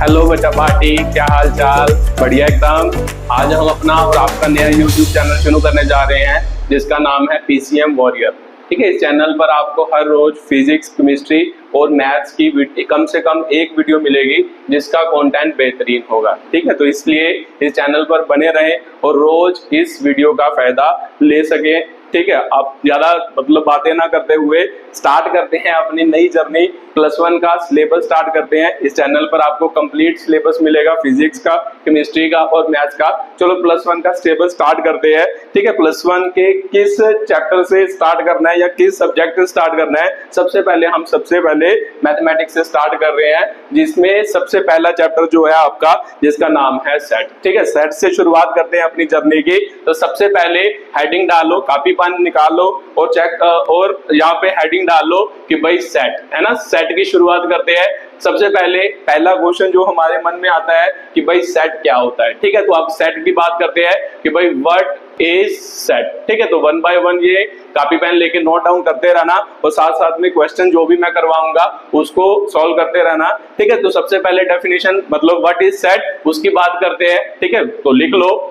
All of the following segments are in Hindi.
हेलो बेटा पार्टी, क्या हाल चाल? बढ़िया एकदम। आज हम अपना और आपका नया YouTube चैनल शुरू करने जा रहे हैं जिसका नाम है PCM वॉरियर। ठीक है, इस चैनल पर आपको हर रोज फिजिक्स, केमिस्ट्री और मैथ्स की कम से कम एक वीडियो मिलेगी जिसका कंटेंट बेहतरीन होगा। ठीक है, तो इसलिए इस चैनल पर बने रहें और रोज इस वीडियो का फायदा ले सकें। ठीक है, आप ज्यादा बातें ना करते हुए स्टार्ट करते हैं अपनी नई जर्नी। +1 का सिलेबस स्टार्ट करते हैं। इस चैनल पर आपको कंप्लीट सिलेबस मिलेगा फिजिक्स का, केमिस्ट्री का और मैथ्स का। चलो +1 का सिलेबस स्टार्ट करते हैं। ठीक है, +1 के किस चैप्टर से स्टार्ट करना है या किस सब्जेक्ट से स्टार्ट करना है? सबसे पहले मैथमेटिक्स से स्टार्ट कर रहे हैं, जिसमें सबसे पहला चैप्टर जो है आपका, जिसका नाम है सेट। ठीक है, सेट से शुरुआत करते हैं अपनी जर्नी की। तो सबसे पहले हेडिंग डालो, कॉपी पेन निकाल लो और चेक और यहाँ पे हेडिंग डाल लो कि भाई सेट है ना। सेट की शुरुआत करते हैं। सबसे पहले पहला क्वेश्चन जो हमारे मन में आता है कि भाई सेट क्या होता है। ठीक है, तो आप सेट की बात करते हैं कि भाई व्हाट इज सेट। ठीक है, तो 1 बाय 1 ये कॉपी पेन लेके नोट डाउन करते रहना और साथ साथ में क्वेश्चन जो भी मैं करवाऊंगा उसको सॉल्व करते रहना। ठीक है, तो सबसे पहले डेफिनेशन व्हाट इज सेट उसकी बात करते हैं। ठीक है, तो लिख लो।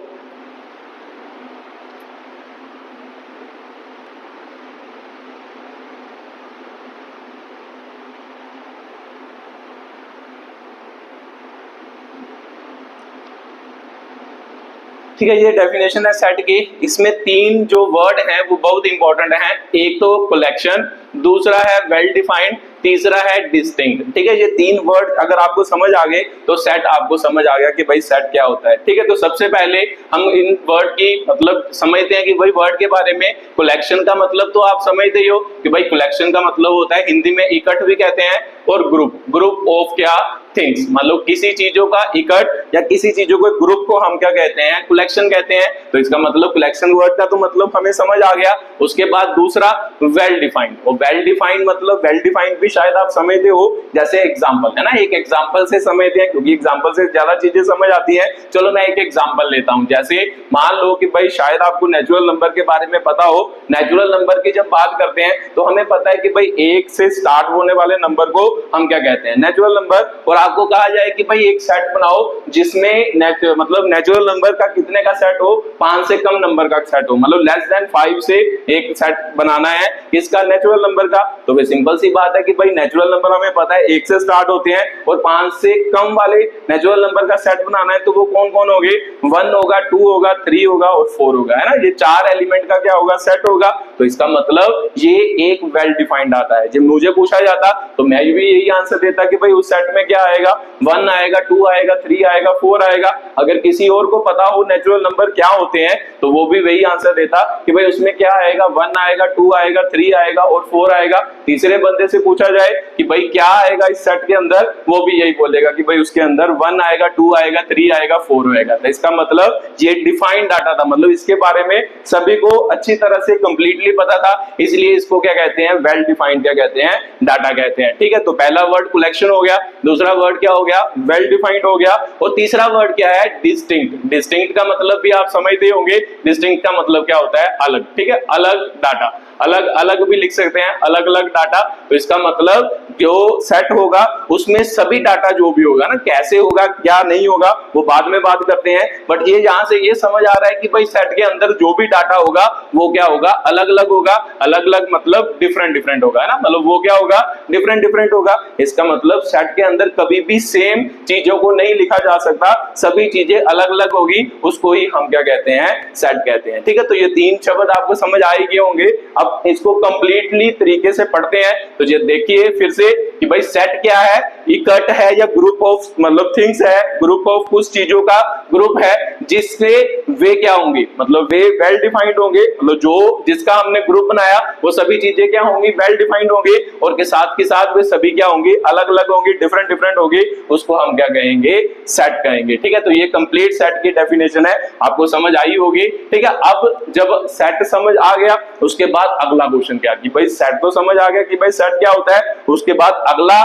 ठीक है, ये डेफिनेशन है सेट की। इसमें 3 जो वर्ड हैं वो बहुत इंपॉर्टेंट हैं। एक तो कलेक्शन, दूसरा है वेल डिफाइंड, तीसरा है डिस्टिंक्ट। ठीक है, ये 3 वर्ड अगर आपको समझ आ गए तो सेट आपको समझ आ गया कि भाई सेट क्या होता है। ठीक है, तो सबसे पहले हम इन वर्ड की समझते हैं कि भाई वर्ड के बारे में। कलेक्शन का मतलब तो आप समझते ही हो कि भाई कलेक्शन का मतलब होता है, हिंदी में इकट्ठ भी कहते हैं, और ग्रुप ऑफ क्या थिंग्स, मतलब किसी चीजों का इकट्ठ या किसी चीजों के ग्रुप को हम क्या कहते हैं? कलेक्शन कहते हैं। तो इसका मतलब कलेक्शन वर्ड का तो मतलब हमें समझ आ गया। उसके बाद दूसरा वेल डिफाइंड, और वेल डिफाइंड मतलब वेल डिफाइंड भी शायद आप समझते हो, जैसे एग्जांपल है ना, एक एग्जांपल से समझते हैं क्योंकि एग्जांपल से ज्यादा चीजें समझ आती हैं। चलो मैं एक एग्जांपल लेता हूं। जैसे मान लो कि भाई शायद आपको नेचुरल नंबर के बारे में पता हो। नेचुरल नंबर की जब बात करते हैं तो हमें पता है कि भाई 1 से स्टार्ट होने वाले नंबर को हम क्या कहते हैं? Natural number. और आपको कहा जाए कि भाई एक सेट बनाओ जिसमें नेचुरल नंबर का कितने का सेट हो? 5 से कम नंबर का सेट हो, मतलब लेस देन 5 से एक सेट बनाना है इसका नेचुरल नंबर का। तो वे सिंपल सी बात है कि भाई नेचुरल नंबर हमें पता है 1 से स्टार्ट होते हैं और 5 से कम वाले नेचुरल नंबर का सेट बनाना है। तो वो कौन कौन होंगे? 1 होगा, 2 होगा, 3 होगा और 4 होगा, है ना। ये 4 एलिमेंट का क्या होगा? सेट होगा। तो इसका मतलब ये एक वेल डिफाइंड आता है। जब मुझे पूछा जाता तो मैं भी यही आंसर देता कि भाई उस सेट में क्या आएगा? 1 आएगा, 2 आएगा, 3 आएगा, 4 आएगा। अगर किसी और को पता हो नेचुरल नंबर क्या होते हैं तो वो भी वही आंसर देता कि भाई उसमें क्या आएगा? 1 आएगा, 2 आएगा, 3 आएगा और 4 आएगा। तीसरे बंदे से पूछा जाए कि भाई क्या आएगा इस सेट के अंदर, वो भी यही बोलेगा कि भाई उसके अंदर 1 आएगा, 2 आएगा, 3 आएगा, 4 आएगा। तो इसका मतलब ये डिफाइंड डाटा था, मतलब इसके बारे में सभी को अच्छी तरह से कंप्लीटली पता था, इसलिए इसको क्या कहते हैं? वेल डिफाइंड क्या कहते हैं? डाटा कहते हैं। ठीक है, तो पहला वर्ड कलेक्शन हो गया, दूसरा वर्ड क्या हो गया? वेल डिफाइंड हो गया, और तीसरा वर्ड क्या है? डिस्टिंक्ट। डिस्टिंक्ट का मतलब भी आप समझते होंगे। डिस्टिंक्ट का मतलब क्या होता है? अलग। ठीक है, अलग डाटा, अलग अलग भी लिख सकते हैं, अलग अलग डाटा। तो इसका मतलब जो सेट होगा उसमें सभी डाटा जो भी होगा ना, कैसे होगा क्या नहीं होगा वो बाद में बात करते हैं, बट ये यहां से ये समझ आ रहा है कि भाई सेट के अंदर जो भी डाटा होगा वो क्या होगा? अलग अलग होगा। अलग अलग मतलब डिफरेंट डिफरेंट होगा, है ना, मतलब वो क्या होगा? डिफरेंट डिफरेंट होगा। इसका मतलब सेट के अंदर कभी भी सेम चीजों को नहीं लिखा जा सकता, सभी चीजें अलग अलग होगी, उसको ही हम क्या कहते हैं? सेट कहते हैं। ठीक है, तो ये 3 शब्द आपको समझ आ ही गए होंगे। अब इसको कंप्लीटली तरीके से पढ़ते हैं। तो ये देखिए फिर से कि भाई सेट क्या है? इकट्ठ है या ग्रुप ऑफ थिंग्स है, ग्रुप ऑफ कुछ चीजों का ग्रुप है जिससे वे क्या होंगे? मतलब वे वेल डिफाइंड होंगे, मतलब जो जिसका हमने ग्रुप बनाया वो सभी चीजें क्या होंगी? वेल डिफाइंड होंगे, और के साथ वे सभी क्या होंगे? अलग अलग होंगे, डिफरेंट डिफरेंट होंगे, उसको हम क्या कहेंगे? सेट कहेंगे। ठीक है, तो ये कंप्लीट सेट की डेफिनेशन है, आपको समझ आई होगी। ठीक है, अब जब सेट समझ आ गया उसके बाद अगला क्वेश्चन क्या? कि भाई सेट तो समझ आ गया कि भाई सेट क्या होता है, उसके बाद अगला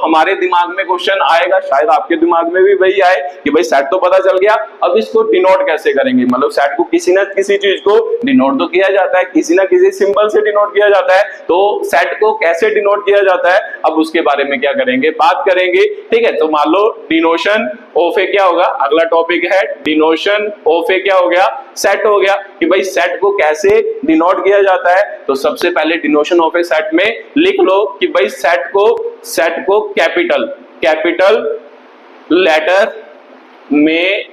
हमारे दिमाग में क्वेश्चन आएगा, शायद आपके दिमाग में भी वही आए कि भाई सेट तो पता चल गया, अब इसको डिनोट कैसे करेंगे? मतलब सेट को किसी ना किसी चीज को डिनोट तो किया जाता है, किसी ना किसी सिंबल से डिनोट किया जाता है। तो सेट को कैसे डिनोट किया जाता है अब उसके बारे में क्या करेंगे, बात करेंगे। ठीक है, तो मान लो डिनोशन ऑफ ए क्या होगा, अगला टॉपिक है डिनोशन ऑफ ए क्या हो गया, सेट हो गया कि भाई सेट को कैसे डिनोट किया जाता है। तो सबसे पहले डिनोशन ऑफ ए सेट में लिख लो कि भाई सेट को कैपिटल लेटर में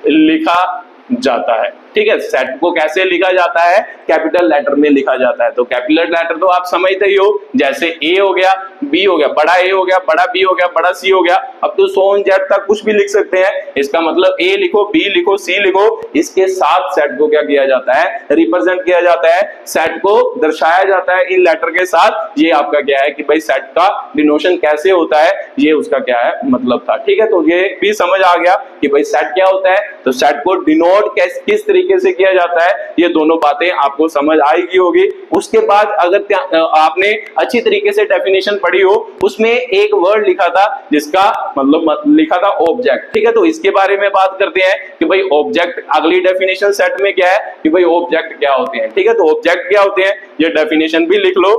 लिखा जाता है। ठीक है, सेट को कैसे लिखा जाता है, कैपिटल लेटर में लिखा जाता है। तो कैपिटल लेटर तो आप समझते ही हो, जैसे ए हो गया, बी हो गया, बड़ा ए हो गया, बड़ा बी हो गया, बड़ा सी हो गया, अब तो सो ऑन जेड तक कुछ भी लिख सकते हैं। इसका मतलब ए लिखो, बी लिखो, सी लिखो, इसके साथ सेट को क्या किया जाता है, रिप्रेजेंट किया जाता है, सेट को दर्शाया जाता है इन लेटर के साथ। ये आपका क्या है कि भाई सेट का डिनोशन कैसे होता है, ये उसका क्या है मतलब था। ठीक है, तो ये भी समझ आ गया कि भाई सेट क्या होता है। तो सेट को डिनोट किस तरीके से किया जाता है, ये दोनों बातें आपको समझ आएगी होगी। उसके बाद अगर आपने अच्छी तरीके से डेफिनेशन पढ़ी हो, उसमें एक वर्ड लिखा था जिसका मतलब लिखा था ऑब्जेक्ट। ठीक है, तो इसके बारे में बात करते हैं कि भाई ऑब्जेक्ट, अगली डेफिनेशन सेट में क्या है कि भाई ऑब्जेक्ट क्या होते हैं। ठीक है, तो ऑब्जेक्ट क्या होते हैं ये डेफिनेशन भी लिख लो।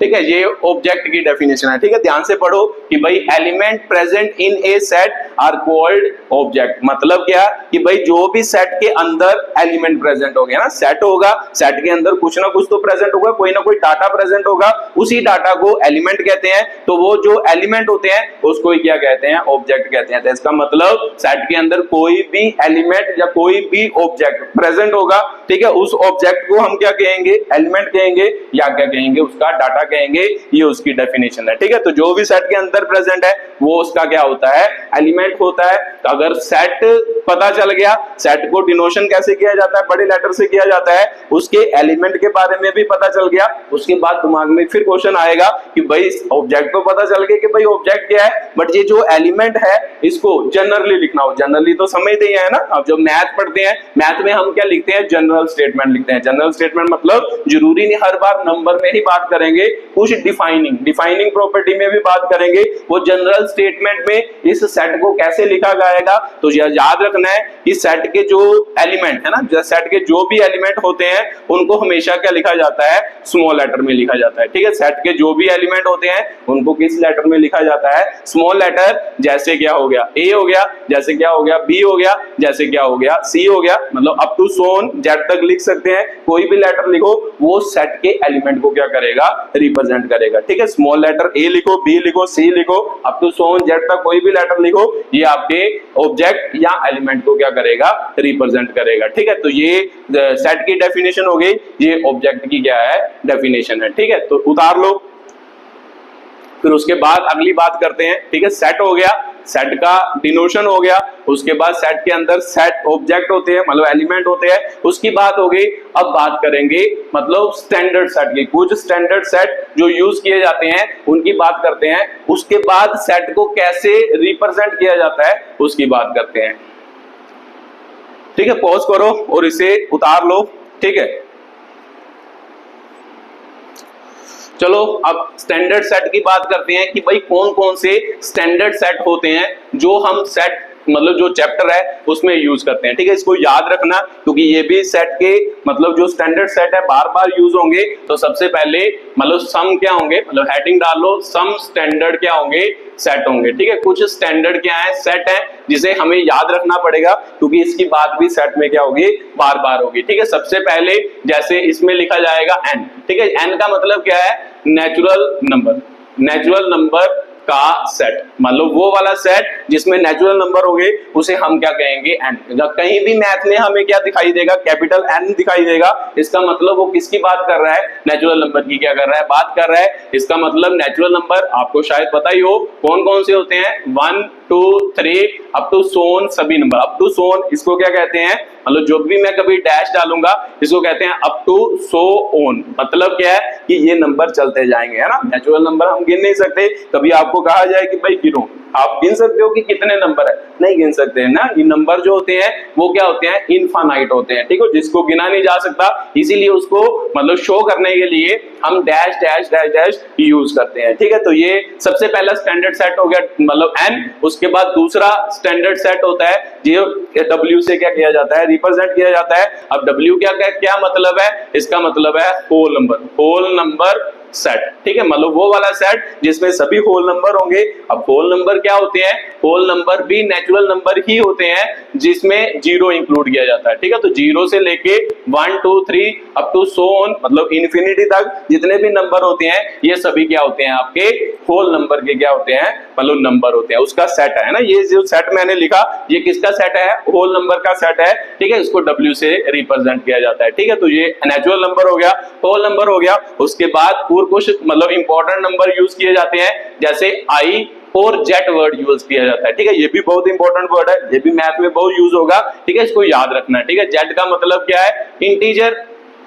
ठीक है, ये ऑब्जेक्ट की डेफिनेशन है। ठीक है, ध्यान से पढ़ो कि भाई element present in a set are called object. मतलब क्या कि भाई जो भी सेट के अंदर एलिमेंट प्रेजेंट हो गया ना, सेट होगा, सेट के अंदर कुछ ना कुछ तो प्रेजेंट होगा, कोई ना कोई डाटा प्रेजेंट होगा, उसी डाटा को एलिमेंट कहते हैं। तो वो जो एलिमेंट होते हैं उसको ही क्या कहते हैं, ऑब्जेक्ट कहते हैं। तो इसका मतलब सेट के अंदर कोई भी एलिमेंट या कोई भी ऑब्जेक्ट प्रेजेंट होगा, ठीक है, उस ऑब्जेक्ट को हम क्या कहेंगे, एलिमेंट कहेंगे या क्या कहेंगे, उसका डाटा कहेंगे। ये उसकी डेफिनेशन है। ठीक है, तो जो भी सेट के अंदर प्रेजेंट है वो उसका क्या होता है, एलिमेंट होता है। तो अगर सेट पता चल गया, सेट को डिनोशन कैसे किया जाता है, बड़े लेटर से किया जाता है, उसके एलिमेंट के बारे में भी पता चल गया, उसके बाद दिमाग में फिर क्वेश्चन आएगा कि भाई ऑब्जेक्ट तो पता चल गया कि भाई ऑब्जेक्ट क्या है, बट ये जो एलिमेंट है इसको जनरली लिखना हो। जनरली तो समझते ही है ना, अब जब मैथ पढ़ते हैं, मैथ में हम क्या लिखते हैं, जनरल स्टेटमेंट लिखते हैं। जनरल स्टेटमेंट मतलब जरूरी नहीं हर बार नंबर में ही बात करेंगे, कुछ डिफाइनिंग प्रॉपर्टी में भी बात करेंगे। वो जनरल स्टेटमेंट में इस सेट को कैसे लिखा जाएगा, तो याद रखना है कि सेट के जो एलिमेंट है ना, सेट के जो भी एलिमेंट होते हैं उनको हमेशा क्या लिखा जाता है, स्मॉल लेटर में लिखा जाता है। ठीक है, सेट के जो भी एलिमेंट होते हैं उनको किस लेटर में लिखा जाता है, स्मॉल लेटर। जैसे क्या हो गया, ए हो गया, जैसे क्या हो गया, बी हो गया, जैसे क्या हो गया, सी हो गया, मतलब अप टू सोन जेड तक लिख सकते हैं। कोई भी लेटर लिखो वो सेट के एलिमेंट को क्या करेगा, रिप्रेजेंट करेगा। ठीक है, स्मॉल लेटर ए लिखो, बी लिखो, सी लिखो, अप टू सोन जेड तक कोई भी लेटर लिखो, ये आपके ऑब्जेक्ट या एलिमेंट को क्या करेगा, रिप्रेजेंट करेगा। ठीक है, तो ये सेट की डेफिनेशन हो गई, ये ऑब्जेक्ट की क्या है, डेफिनेशन है। ठीक है, तो उतार लो। फिर उसके बाद अगली बात करते हैं। ठीक है, सेट हो गया, सेट का डिनोशन हो गया, उसके बाद सेट के अंदर सेट ऑब्जेक्ट होते हैं, मतलब एलिमेंट होते हैं, उसकी बात हो गई। अब बात करेंगे मतलब स्टैंडर्ड सेट की, कुछ स्टैंडर्ड सेट जो यूज किए जाते हैं उनकी बात करते हैं। उसके बाद सेट को कैसे रिप्रेजेंट किया जाता है उसकी बात करते हैं। ठीक है, पॉज करो और इसे उतार लो। ठीक है, चलो अब स्टैंडर्ड सेट की बात करते हैं कि भाई कौन कौन से स्टैंडर्ड सेट होते हैं जो हम सेट मतलब जो चैप्टर है उसमें यूज करते हैं। ठीक है, इसको याद रखना क्योंकि ये भी सेट के मतलब जो स्टैंडर्ड सेट है बार बार यूज होंगे। तो सबसे पहले मतलब सम क्या होंगे, मतलब हेडिंग डाल लो, सम स्टैंडर्ड क्या होंगे, सेट होंगे। ठीक है, कुछ स्टैंडर्ड क्या है, सेट है, जिसे हमें याद रखना पड़ेगा क्योंकि इसकी बात भी सेट में क्या होगी, बार बार होगी। ठीक है, सबसे पहले जैसे इसमें लिखा जाएगा एन। ठीक है, एन का मतलब क्या है, नेचुरल नंबर, नेचुरल नंबर का सेट, मतलब वो वाला सेट जिसमें नेचुरल नंबर होंगे उसे हम क्या कहेंगे, एन। कहीं भी मैथ में हमें क्या दिखाई देगा, कैपिटल एन दिखाई देगा, इसका मतलब वो किसकी बात कर रहा है, नेचुरल नंबर की क्या कर रहा है, बात कर रहा है। इसका मतलब नेचुरल नंबर आपको शायद पता ही हो कौन कौन से होते हैं, 1 2 3 अप टू सोन, सभी नंबर अप टू सोन, इसको क्या कहते हैं, मतलब जो भी मैं कभी डैश डालूंगा इसको कहते हैं अप टू सो ओन। मतलब क्या है कि ये नंबर चलते जाएंगे, है ना। नेचुरल नंबर हम गिन नहीं सकते, कभी आपको कहा जाए कि भाई गिनो, आप गिन सकते हो कि कितने नंबर है? नहीं गिन सकते हैं ना। ये नंबर जो होते हैं वो क्या होते हैं? इनफाइनाइट होते हैं, ठीक है, जिसको गिना नहीं जा सकता, इसीलिए उसको मतलब शो करने के लिए हम dash dash dash dash use करते हैं, ठीक है। तो ये सबसे पहला स्टैंडर्ड सेट हो गया मतलब n। उसके बाद दूसरा स्टैंडर्ड सेट होता है जो w से क्या किया जाता है? रिप्रेजेंट किया जाता है। अब w क्या मतलब है? इसका मतलब है होल नंबर सेट, ठीक है, मतलब वो वाला सेट जिसमें सभी होल नंबर होंगे। अब होल नंबर क्या होते हैं? होल नंबर भी नेचुरल नंबर ही होते हैं जिसमें जीरो इंक्लूड किया जाता है, ठीक है। तो जीरो से लेके 1 2 3 अप टू सो ऑन मतलब इन्फिनिटी तक जितने भी नंबर होते हैं ये सभी क्या होते हैं? आपके होल नंबर के क्या होते हैं? मतलब नंबर होते हैं, उसका सेट है ना। ये जो सेट मैंने लिखा ये किसका सेट है? होल नंबर का सेट है, ठीक है। इसको w से रिप्रेजेंट किया जाता है, ठीक है। तो ये नेचुरल नंबर हो गया, होल नंबर हो गया। उसके बाद कुछ मतलब इंपॉर्टेंट नंबर यूज किए जाते हैं जैसे आई और जेट वर्ड यूज किया जाता है, ठीक है। ये भी बहुत इंपॉर्टेंट वर्ड है, ये भी मैथ में बहुत यूज होगा, ठीक है, इसको याद रखना है, ठीक है। जेट का मतलब क्या है?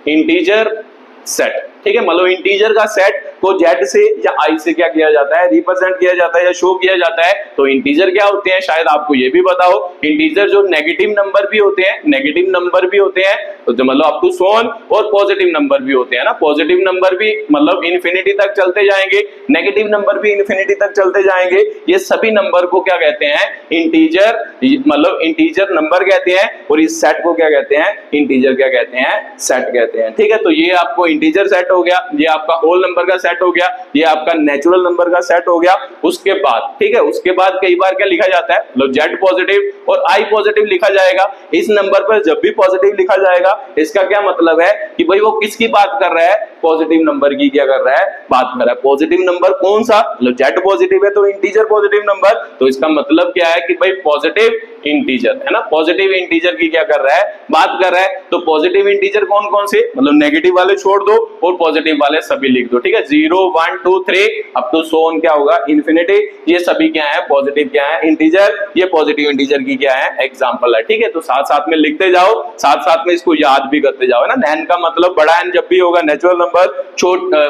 इंटीजर सेट, ठीक है, मतलब इंटीजर का सेट को जेड से या आई से क्या किया जाता है? रिप्रेजेंट किया जाता है या शो किया जाता है। तो इंटीजर क्या होते हैं? शायद आपको ये भी पता हो, इंटीजर जो नेगेटिव नंबर भी होते हैं, तो मतलब अप टू सो ऑन, और पॉजिटिव नंबर भी होते हैं ना। पॉजिटिव नंबर भी मतलब इन्फिनिटी तक चलते जाएंगे, नेगेटिव नंबर भी इन्फिनिटी तक चलते जाएंगे। ये सभी नंबर को क्या कहते हैं? इंटीजर, मतलब इंटीजर नंबर कहते हैं। और इस सेट को क्या कहते हैं? इंटीजर क्या कहते हैं? सेट कहते हैं, ठीक है। तो ये आपको इंटीजर सेट हो गया, ये आपका होल नंबर का सेट हो गया, ये आपका नेचुरल नंबर का सेट हो गया। उसके बाद, ठीक है, उसके बाद कई बार क्या लिखा जाता है? मतलब जेड पॉजिटिव और आई पॉजिटिव लिखा जाएगा। इस नंबर पर जब भी पॉजिटिव लिखा जाएगा इसका क्या मतलब है कि भाई वो किसकी बात कर रहा है? पॉजिटिव नंबर की क्या कर रहा है? बात कर रहा है। पॉजिटिव नंबर कौन सा? मतलब जेड पॉजिटिव है तो इंटीजर पॉजिटिव नंबर, तो इसका मतलब क्या है कि भाई पॉजिटिव इंटीजर है ना। पॉजिटिव इंटीजर की क्या कर रहा है? बात कर रहा है। तो पॉजिटिव इंटीजर कौन कौन से? मतलब नेगेटिव वाले छोड़ दो और पॉजिटिव वाले सभी लिख दो, ठीक है। 0 1 2 3 अप टू सो ऑन क्या होगा? इन्फिनिटी। ये सभी क्या है? पॉजिटिव क्या है? इंटीजर। ये पॉजिटिव इंटीजर की क्या है? एग्जांपल है, ठीक है। तो साथ साथ में लिखते जाओ, साथ साथ में इसको याद भी करते जाओ, है ना। n का मतलब बड़ा n जब भी होगा नेचुरल नंबर,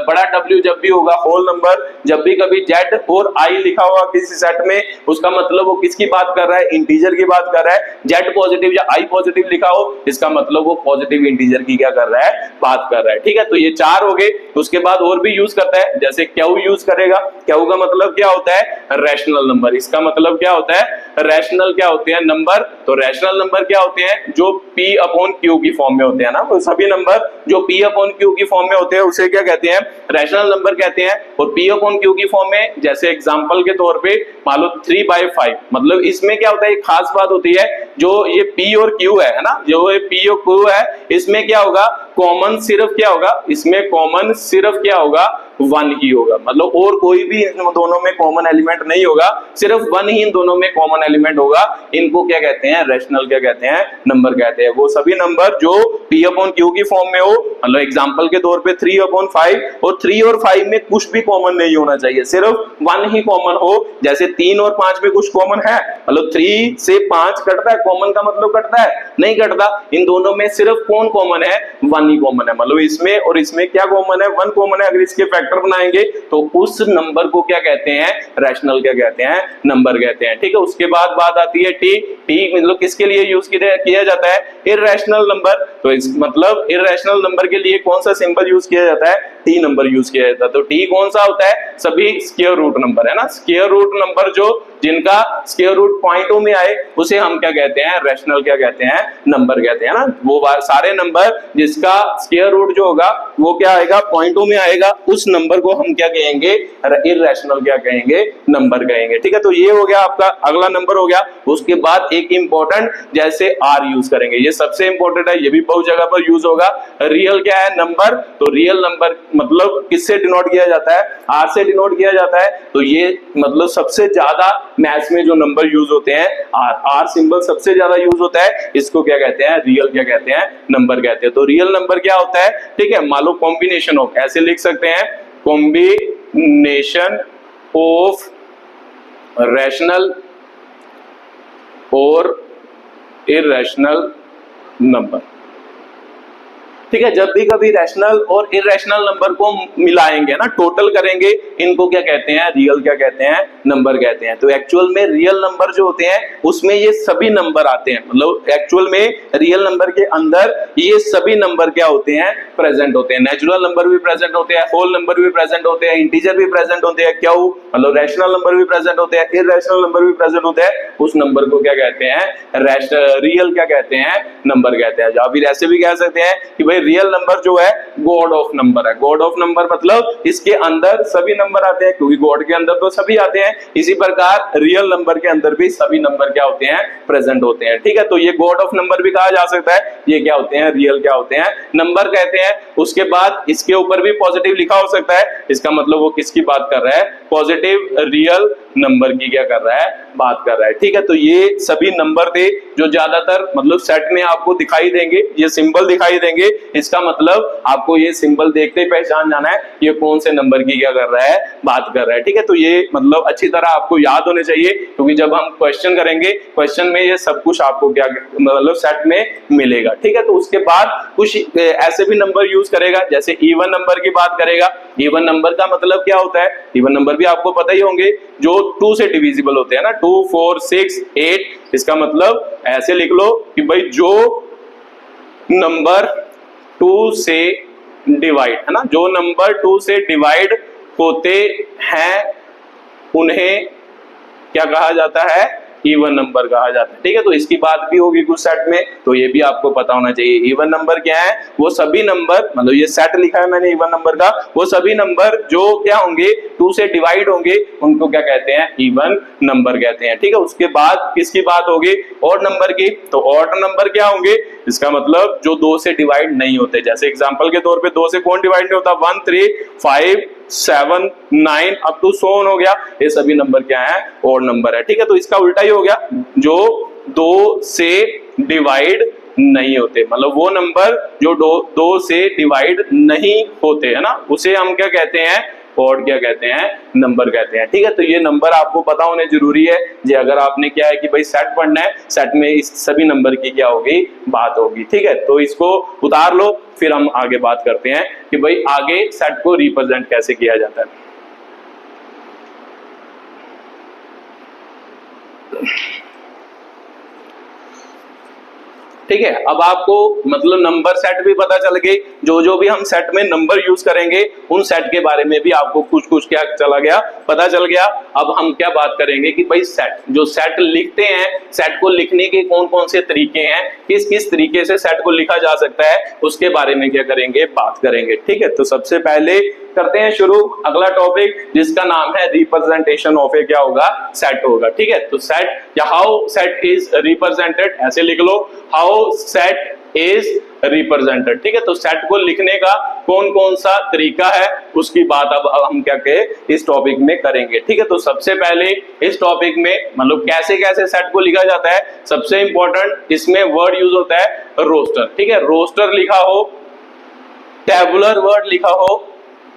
बड़ा w जब भी होगा होल नंबर, जब भी कभी z और i लिखा हुआ किसी सेट में उसका मतलब वो किसकी बात कर रहा है? इंटीजर की बात कर रहा है। z पॉजिटिव या i पॉजिटिव लिखा हो इसका मतलब वो पॉजिटिव इंटीजर की क्या कर रहा है? बात कर रहा है, ठीक है। तो ये चार हो गए। उसके बाद और भी यूज करता है जैसे क्यू यूज करेगा। क्यू का मतलब क्या होता है? Rational number. इसका मतलब क्या होता है? रैशनल क्या होते हैं? नंबर। तो रैशनल नंबर क्या होते हैं? जो p अपॉन q की फॉर्म में होते हैं ना। तो सभी नंबर जो p अपॉन q की फॉर्म में होते हैं उसे क्या कहते हैं? रैशनल नंबर कहते हैं। और p अपॉन q की फॉर्म में जैसे एग्जांपल के तौर पे मान लो 3/5, मतलब इसमें क्या होता है? एक खास बात होती है, जो ये p और q है ना, जो ये p और q है इसमें क्या होगा? कॉमन सिर्फ क्या होगा? इसमें कॉमन सिर्फ क्या होगा? 1 ही होगा, मतलब और कोई भी इन दोनों में कॉमन एलिमेंट नहीं होगा, सिर्फ 1 ही इन दोनों में कॉमन एलिमेंट होगा। इनको क्या कहते हैं? रैशनल क्या कहते हैं? नंबर कहते हैं। वो सभी नंबर जो p अपॉन q की फॉर्म में हो, मतलब एग्जांपल के तौर पे 3/5, और 3 और 5 में कुछ भी कॉमन नहीं होना चाहिए, सिर्फ 1 ही कॉमन हो। जैसे 3 और 5 में कुछ कॉमन है, मतलब 3 से 5 कटता है, कॉमन का मतलब कटता है? नहीं कटता। इन दोनों में सिर्फ कौन कॉमन है? 1 ही कॉमन है, मतलब इसमें और इसमें क्या कॉमन है? 1 कॉमन है। अगर इसके फैक्टर बनाएंगे तो उस नंबर को क्या कहते हैं? रैशनल क्या कहते हैं? नंबर कहते हैं, ठीक है। उसके बाद बात आती है टी। टी मतलब किसके लिए यूज किया जाता है? Irrational number. तो इस मतलब इररेशनल नंबर के लिए कौन सा सिंबल यूज किया जाता है? टी नंबर यूज किया जाता है। तो टी कौन सा होता है? सभी स्क्वायर रूट नंबर है ना। स्क्वायर रूट नंबर जो जिनका स्क्वायर रूट पॉइंटों में आए उसे हम क्या कहते हैं? रैशनल क्या कहते हैं? नंबर कहते हैं ना। वो सारे नंबर जिसका स्क्वायर रूट जो होगा वो क्या आएगा? पॉइंटों में आएगा, उस नंबर को हम क्या कहेंगे? इररेशनल क्या कहेंगे? नंबर कहेंगे, ठीक है। तो ये हो गया आपका अगला नंबर हो गया। उसके बाद एक इंपॉर्टेंट जैसे आर यूज करेंगे, ये सबसे इंपॉर्टेंट है, ये भी बहुत जगह पर यूज होगा। रियल क्या है? नंबर। तो रियल नंबर मतलब किससे डिनोट किया जाता है? आर से डिनोट किया जाता है। तो ये मतलब सबसे ज्यादा मैथ्स में जो नंबर यूज होते हैं आर सिंबल सबसे ज्यादा यूज होता है। इसको क्या कहते हैं? रियल क्या कहते हैं? नंबर कहते हैं। तो रियल नंबर क्या होता है? ठीक है, मान लो कॉम्बिनेशन ऑफ, ऐसे लिख सकते हैं, कॉम्बिनेशन ऑफ रैशनल और इररेशनल नंबर। ठीक है, जब भी कभी रैशनल और इरेशनल नंबर को मिलाएंगे ना, टोटल करेंगे, इनको क्या कहते हैं, रियल क्या कहते हैं, नंबर कहते हैं। तो एक्चुअल में रियल नंबर जो होते हैं उसमें ये सभी नंबर आते हैं, मतलब एक्चुअल में रियल नंबर के अंदर ये सभी नंबर क्या होते हैं, प्रेजेंट होते हैं। नेचुरल नंबर भी प्रेजेंट होते हैं, होल नंबर भी प्रेजेंट होते हैं, इंटीजर भी प्रेजेंट होते हैं, क्या मतलब रैशनल नंबर भी प्रेजेंट होते हैं, इरेशनल नंबर भी प्रेजेंट होते हैं। उस नंबर को क्या कहते हैं, रियल क्या कहते हैं, नंबर कहते हैं। या फिर ऐसे भी कह सकते हैं कि भाई रियल नंबर जो है गॉड ऑफ नंबर है। गॉड ऑफ नंबर मतलब इसके अंदर सभी नंबर आते हैं, क्योंकि गॉड के अंदर तो सभी आते हैं। इसी प्रकार रियल नंबर के अंदर भी सभी नंबर क्या होते हैं, प्रेजेंट होते हैं। ठीक है, तो ये गॉड ऑफ नंबर भी कहा जा सकता है। ये क्या होते हैं, रियल क्या होते हैं, नंबर कहते हैं। उसके बाद इसके ऊपर भी पॉजिटिव लिखा हो सकता है, इसका मतलब वो किसकी बात कर रहा है, पॉजिटिव रियल नंबर की क्या कर रहा है, बात कर रहा है। ठीक है, तो ये सभी नंबर थे जो ज्यादातर मतलब सेट में आपको दिखाई देंगे, ये सिंबल दिखाई देंगे। इसका मतलब आपको ये सिंबल देखते ही पहचान जाना है ये कौन से नंबर की क्या कर रहा है, बात कर रहा है। ठीक है, तो ये मतलब अच्छी तरह आपको याद होने चाहिए, क्योंकि जब हम क्वेश्चन करेंगे, क्वेश्चन में ये सब कुछ आपको क्या मतलब सेट में मिलेगा। ठीक है, तो उसके बाद कुछ ऐसे भी नंबर यूज करेगा, जैसे इवन नंबर की बात करेगा। इवन नंबर का मतलब क्या होता है, इवन नंबर भी आपको पता ही होंगे, जो 2 से डिविजिबल होते हैं ना, 2, 4, 6, 8। इसका मतलब ऐसे लिख लो कि भाई जो नंबर 2 से डिवाइड है ना, जो नंबर 2 से डिवाइड होते हैं उन्हें क्या कहा जाता है, इवन नंबर कहा जाता है। ठीक है, तो इसकी बात भी होगी कुछ सेट में, तो ये भी आपको पता होना चाहिए। इवन नंबर क्या है, वो सभी नंबर, मतलब ये सेट लिखा है मैंने इवन नंबर का, वो सभी नंबर जो क्या होंगे 2 से डिवाइड होंगे उनको क्या कहते हैं, इवन नंबर कहते हैं। ठीक है, उसके बाद किसकी बात होगी, ऑड नंबर की। तो ऑड नंबर क्या होंगे, इसका मतलब जो 2 से डिवाइड नहीं होते। जैसे एग्जांपल के तौर पे 2 से कौन डिवाइड नहीं होता, 1, 3, 5, 7, 9 अप टू 100 हो गया, ये सभी नंबर क्या है, ऑड नंबर है। ठीक है, तो इसका उल्टा ही हो गया, जो 2 से डिवाइड नहीं होते, मतलब वो नंबर जो 2 से डिवाइड नहीं होते है ना, उसे हम क्या कहते हैं, ऑड क्या कहते हैं, नंबर कहते हैं। ठीक है, तो ये नंबर आपको पता होने जरूरी है। जी अगर आपने क्या है कि भाई सेट पढ़ना है, सेट में इस सभी नंबर की क्या होगी, बात होगी। ठीक है, तो इसको उतार लो, फिर हम आगे बात करते हैं कि भाई आगे सेट को रिप्रेजेंट कैसे किया जाता है। ठीक है, अब आपको मतलब नंबर सेट भी पता चल गए, जो भी हम सेट में नंबर यूज करेंगे उन सेट के बारे में भी आपको कुछ क्या चला गया, पता चल गया। अब हम क्या बात करेंगे कि भाई सेट, जो सेट लिखते हैं, सेट को लिखने के कौन कौन से तरीके हैं, किस किस तरीके से सेट को लिखा जा सकता है, उसके बारे में क्या करेंगे, बात करेंगे। ठीक है, तो सबसे पहले करते हैं शुरू अगला टॉपिक, जिसका नाम है रिप्रेजेंटेशन ऑफ ए क्या होगा, सेट होगा। ठीक है, तो सेट या हाउ सेट इज रिप्रेजेंटेड, ऐसे लिख लो, हाउ सेट इज रिप्रेजेंटेड। ठीक है, तो सेट को लिखने का कौन कौन सा तरीका है उसकी बात अब हम क्या कहे इस टॉपिक में करेंगे। ठीक है, तो सबसे पहले इस टॉपिक में मतलब कैसे कैसे सेट को लिखा जाता है, सबसे इंपॉर्टेंट इसमें वर्ड यूज होता है रोस्टर। ठीक है, रोस्टर लिखा हो, टेबुलर वर्ड लिखा हो,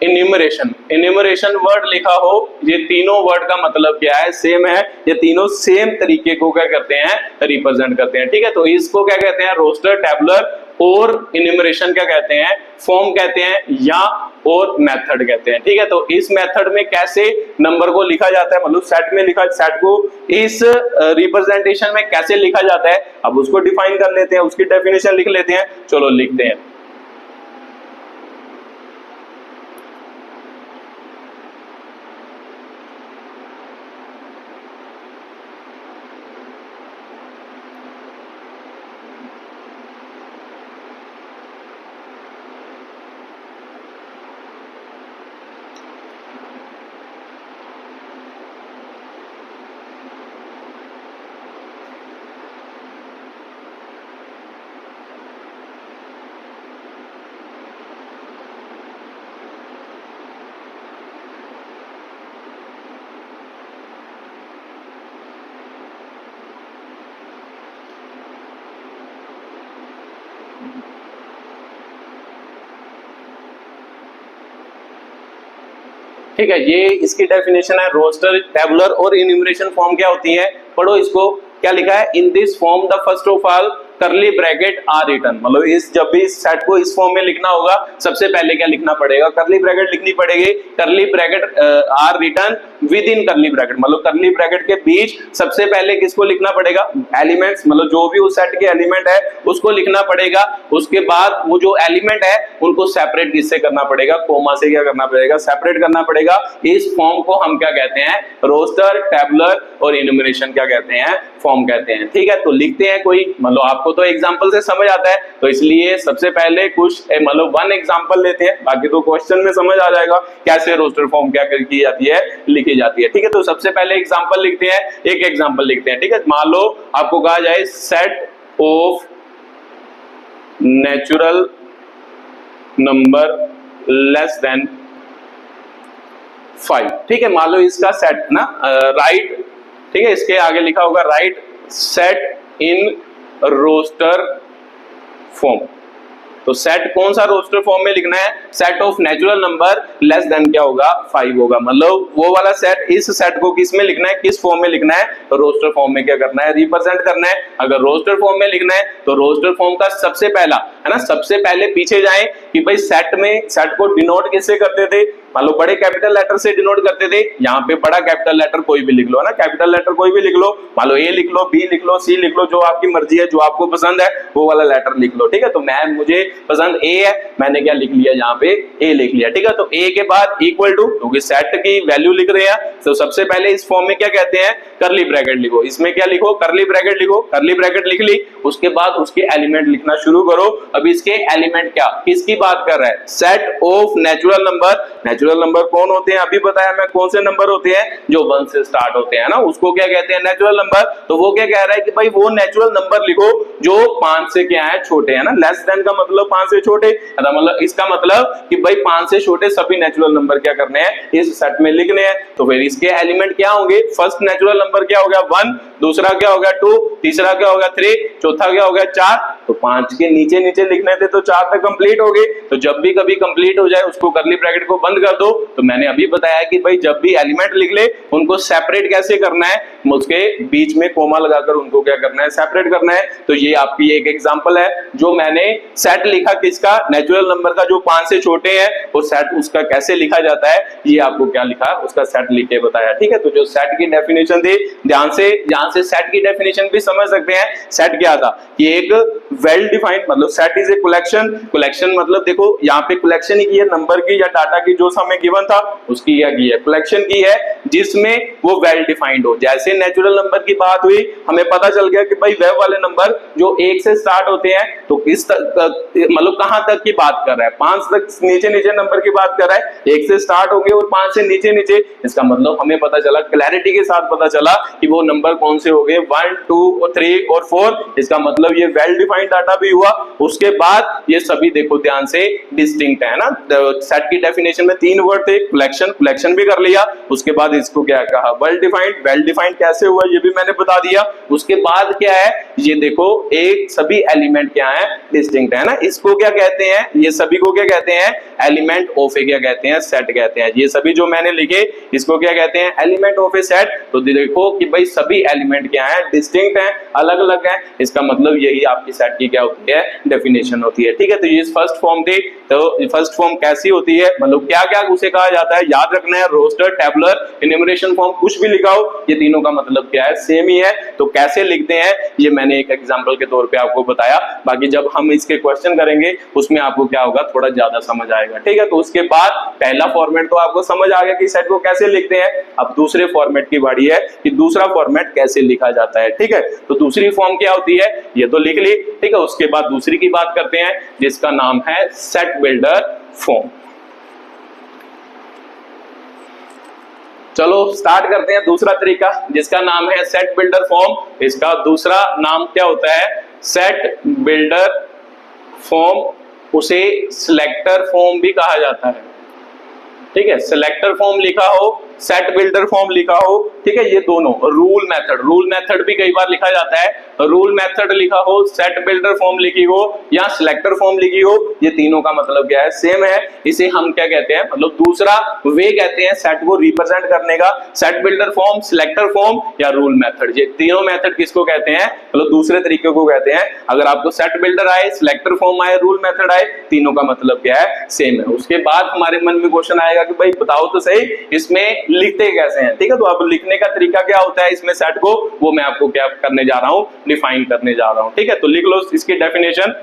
इन्यूमरेशन वर्ड लिखा हो, ये तीनों वर्ड का मतलब क्या है, सेम है। ये तीनों सेम तरीके को क्या करते हैं, रिप्रेजेंट करते हैं। ठीक है, तो इसको क्या कहते हैं, रोस्टर, टेबुलर और इन्यूमरेशन क्या कहते हैं, फॉर्म कहते हैं या और मेथड कहते हैं। ठीक है, तो इस मेथड में कैसे नंबर को लिखा जाता है, मतलब सेट में लिखा, सेट को इस रिप्रेजेंटेशन में कैसे लिखा जाता है, अब उसको डिफाइन कर लेते हैं, उसकी डेफिनेशन लिख लेते हैं। चलो लिखते हैं। ठीक है, ये इसकी डेफिनेशन है। रोस्टर, टेबुलर और इन्यूमरेशन फॉर्म क्या होती है, पढ़ो इसको। क्या लिखा है, in this form the first of all curly bracket are written, मतलब इस जब भी इस सेट को इस फॉर्म में लिखना होगा सबसे पहले क्या लिखना पड़ेगा, करली ब्रैकेट लिखनी पड़ेगी, curly bracket are written within curly bracket, मतलब करली ब्रैकेट के बीच सबसे पहले किसको लिखना पड़ेगा, एलिमेंट्स, मतलब जो भी उस सेट के एलिमेंट है उसको लिखना पड़ेगा। उसके बाद वो जो एलिमेंट है उनको सेपरेट किससे करना पड़ेगा, कोमा से क्या करना पड़ेगा, सेपरेट करना पड़ेगा। इस फॉर्म को हम क्या कहते हैं, रोस्टर, टैबुलर और इन्यूमरेशन क्या कहते हैं, फॉर्म कहते हैं। ठीक है, तो लिखते हैं कोई, मतलब आपको तो एग्जांपल से समझ आता है, तो इसलिए सबसे पहले कुछ मतलब वन एग्जांपल लेते हैं, बाकी तो क्वेश्चन में समझ आ जाएगा कैसे रोस्टर फॉर्म क्या की जाती है, लिखी जाती है। ठीक है, तो सबसे पहले एग्जांपल लिखते हैं, एक एग्जांपल लिखते हैं। ठीक है, मान लो आपको कहा जाए set of natural number less then 5। ठीक है, मान लो इसका सेट है ना, राइट, ठीक है, इसके आगे लिखा होगा write set in roster form. तो सेट कौन सा रोस्टर फॉर्म में लिखना है, set of natural number less than क्या होगा, 5 होगा, मतलब वो वाला सेट, इस सेट को किस में लिखना है, किस फॉर्म में लिखना है, रोस्टर फॉर्म में क्या करना है, रिप्रेजेंट करना है। अगर रोस्टर फॉर्म में लिखना है तो रोस्टर फॉर्म का सबसे पहला है ना, सबसे पहले पीछे जाएं कि भाई सेट में, सेट को डिनोट किससे करते थे, मान लो बड़े कैपिटल लेटर से डिनोट करते थे, यहाँ पे बड़ा कैपिटल लेटर कोई भी लिख लो, है ना, कैपिटल लेटर कोई भी लिख लो, मान लो ए लिख लो, बी लिख लो, सी लिख लो, जो आपकी मर्जी है, जो आपको पसंद है वो वाला लेटर लिख लो। ठीक है, तो मैं, मुझे पसंद ए है, मैंने क्या लिख लिया, यहाँ पे ए लिख लिया। ठीक है, तो ए के बाद इक्वल टू, क्योंकि सेट की वैल्यू लिख रहे हैं तो सबसे पहले इस फॉर्म में क्या कहते हैं, करली ब्रैकेट लिखो, इसमें क्या लिखो, करली ब्रैकेट लिखो, करली ब्रैकेट लिख ली, उसके बाद उसके एलिमेंट लिखना शुरू करो। अब इसके एलिमेंट क्या, किसकी बात कर रहा है, set of natural number. Natural number कौन होते हैं, अभी बताया मैं, कौन से नंबर होते हैं, जो 1 से स्टार्ट होते हैं ना, उसको क्या कहते हैं, नेचुरल नंबर। तो वो क्या कह रहा है कि भाई वो नेचुरल नंबर लिखो जो 5 से क्या है, छोटे है ना, लेस देन का मतलब 5 से छोटे, मतलब इसका मतलब कि भाई 5 से छोटे सभी नेचुरल नंबर क्या करने हैं, इस सेट में लिखने हैं। तो फिर इसके एलिमेंट क्या होंगे, फर्स्ट नेचुरल नंबर क्या हो गया 1, दूसरा क्या हो गया 2, तीसरा क्या हो गया 3, चौथा क्या हो गया 4। तो 5 के नीचे नीचे लिखने थे तो 4 तक कंप्लीट हो गए। तो जब भी कभी कंप्लीट हो जाए उसको करली ब्रैकेट को बंद कर दो। तो मैंने अभी बताया कि भाई जब भी एलिमेंट लिख ले उनको सेपरेट कैसे करना है, उसके बीच में कोमा लगाकर उनको क्या करना है, सेपरेट करना है। तो ये आपकी एक एग्जांपल है, जो मैंने सेट लिखा किसका, नेचुरल नंबर का, जो 5 से छोटे हैं, और सेट उसका कैसे लिखा जाता है, ये आपको क्या लिखा, उसका सेट लिख के बताया। ठीक है, तो जो सेट की डेफिनेशन थी, ध्यान से, यहां से सेट की डेफिनेशन भी समझ सकते हैं। सेट क्या था कि एक वेल डिफाइंड, मतलब set is a collection, collection मतलब देखो यहाँ पे कलेक्शन ही की है, नंबर की या डाटा की जो हमें गिवन था उसकी क्या की है, कलेक्शन की है, जिसमें वो वेल डिफाइंड हो। जैसे नेचुरल नंबर की बात हुई, हमें पता चल गया कि भाई वेव वाले नंबर जो 1 से स्टार्ट होते हैं, तो किस मतलब कहां तक की बात कर रहा है, 5 तक नीचे नीचे नंबर की बात कर रहा है, 1 से स्टार्ट होंगे और 5 से नीचे नीचे। इसका मतलब हमें पता चला, क्लैरिटी के साथ पता चला कि वो नंबर कौन से हो गए, 1, 2, 3 और 4। इसका मतलब ये वेल डिफाइंड डाटा भी हुआ। उसके बाद ये सभी देखो ध्यान से डिस्टिंक्ट है ना। सेट की डेफिनेशन में 3 वर्ड थे, कलेक्शन, कलेक्शन भी कर लिया, उसके बाद इसको क्या कहा, वेल डिफाइंड। वेल डिफाइंड कैसे हुआ ये भी मैंने बता दिया। उसके बाद क्या है, ये देखो एक सभी एलिमेंट क्या है, डिस्टिंक्ट है ना। इसको क्या कहते हैं, ये सभी को क्या कहते हैं, एलिमेंट ऑफ ए क्या कहते हैं, सेट कहते हैं। ये सभी जो मैंने लिखे इसको क्या कहते हैं, एलिमेंट ऑफ ए सेट। तो देखो कि भाई सभी एलिमेंट क्या है, डिस्टिंक्ट है, अलग अलग है। इसका मतलब यही आपकी सेट की क्या होती है, डेफिनेशन होती है। ठीक है, तो ये फर्स्ट फॉर्म थी। तो फर्स्ट फॉर्म कैसी होती है, मतलब क्या क्या उसे कहा जाता है, याद रखना है, रोस्टर, टैबुलर, इन्यूमरेशन फॉर्म, कुछ भी लिखाओ, ये तीनों का मतलब क्या है, सेम ही है। तो कैसे लिखते हैं ये मैंने एक एग्जांपल के तौर पे आपको बताया। बाकी जब हम इसके क्वेश्चन करेंगे उसमें आपको क्या होगा, थोड़ा ज्यादा समझ आएगा। ठीक है, तो उसके बाद पहला फॉर्मेट तो आपको समझ आ गया कि सेट को कैसे लिखते हैं। अब दूसरे फॉर्मेट की बारी है कि दूसरा फॉर्मेट कैसे लिखा जाता है। ठीक है, तो दूसरी फॉर्म क्या होती है ये तो लिख ली। ठीक है, उसके बाद दूसरी की बात करते हैं जिसका नाम है सेट बिल्डर फॉर्म। चलो स्टार्ट करते हैं दूसरा तरीका जिसका नाम है सेट बिल्डर फॉर्म। इसका दूसरा नाम क्या होता है, सेट बिल्डर फॉर्म। उसे सिलेक्टर फॉर्म भी कहा जाता है। ठीक है, सिलेक्टर फॉर्म लिखा हो, सेट बिल्डर फॉर्म लिखा हो, ठीक है, ये दोनों रूल मेथड भी कई बार लिखा जाता है, रूल मेथड लिखा हो, सेट बिल्डर फॉर्म लिखी हो या सिलेक्टर फॉर्म लिखी हो, ये तीनों का मतलब क्या है, सेम है। इसे हम क्या कहते हैं, मतलब दूसरा वे कहते हैं सेट को रिप्रेजेंट करने का, set builder form, selector form या रूल मेथड। ये तीनों मेथड किसको कहते हैं, मतलब दूसरे तरीके को कहते हैं। अगर आपको सेट बिल्डर आए, सिलेक्टर फॉर्म आए, रूल मेथड आए, तीनों का मतलब क्या है, सेम है। उसके बाद हमारे मन में क्वेश्चन आएगा कि भाई बताओ तो सही इसमें लिखते कैसे हैं, ठीक है। तो अब लिखने का तरीका क्या होता है इसमें सेट को, वो मैं आपको क्या करने जा रहा हूं, डिफाइन करने जा रहा हूं, ठीक है। तो लिख लो इसकी डेफिनेशन।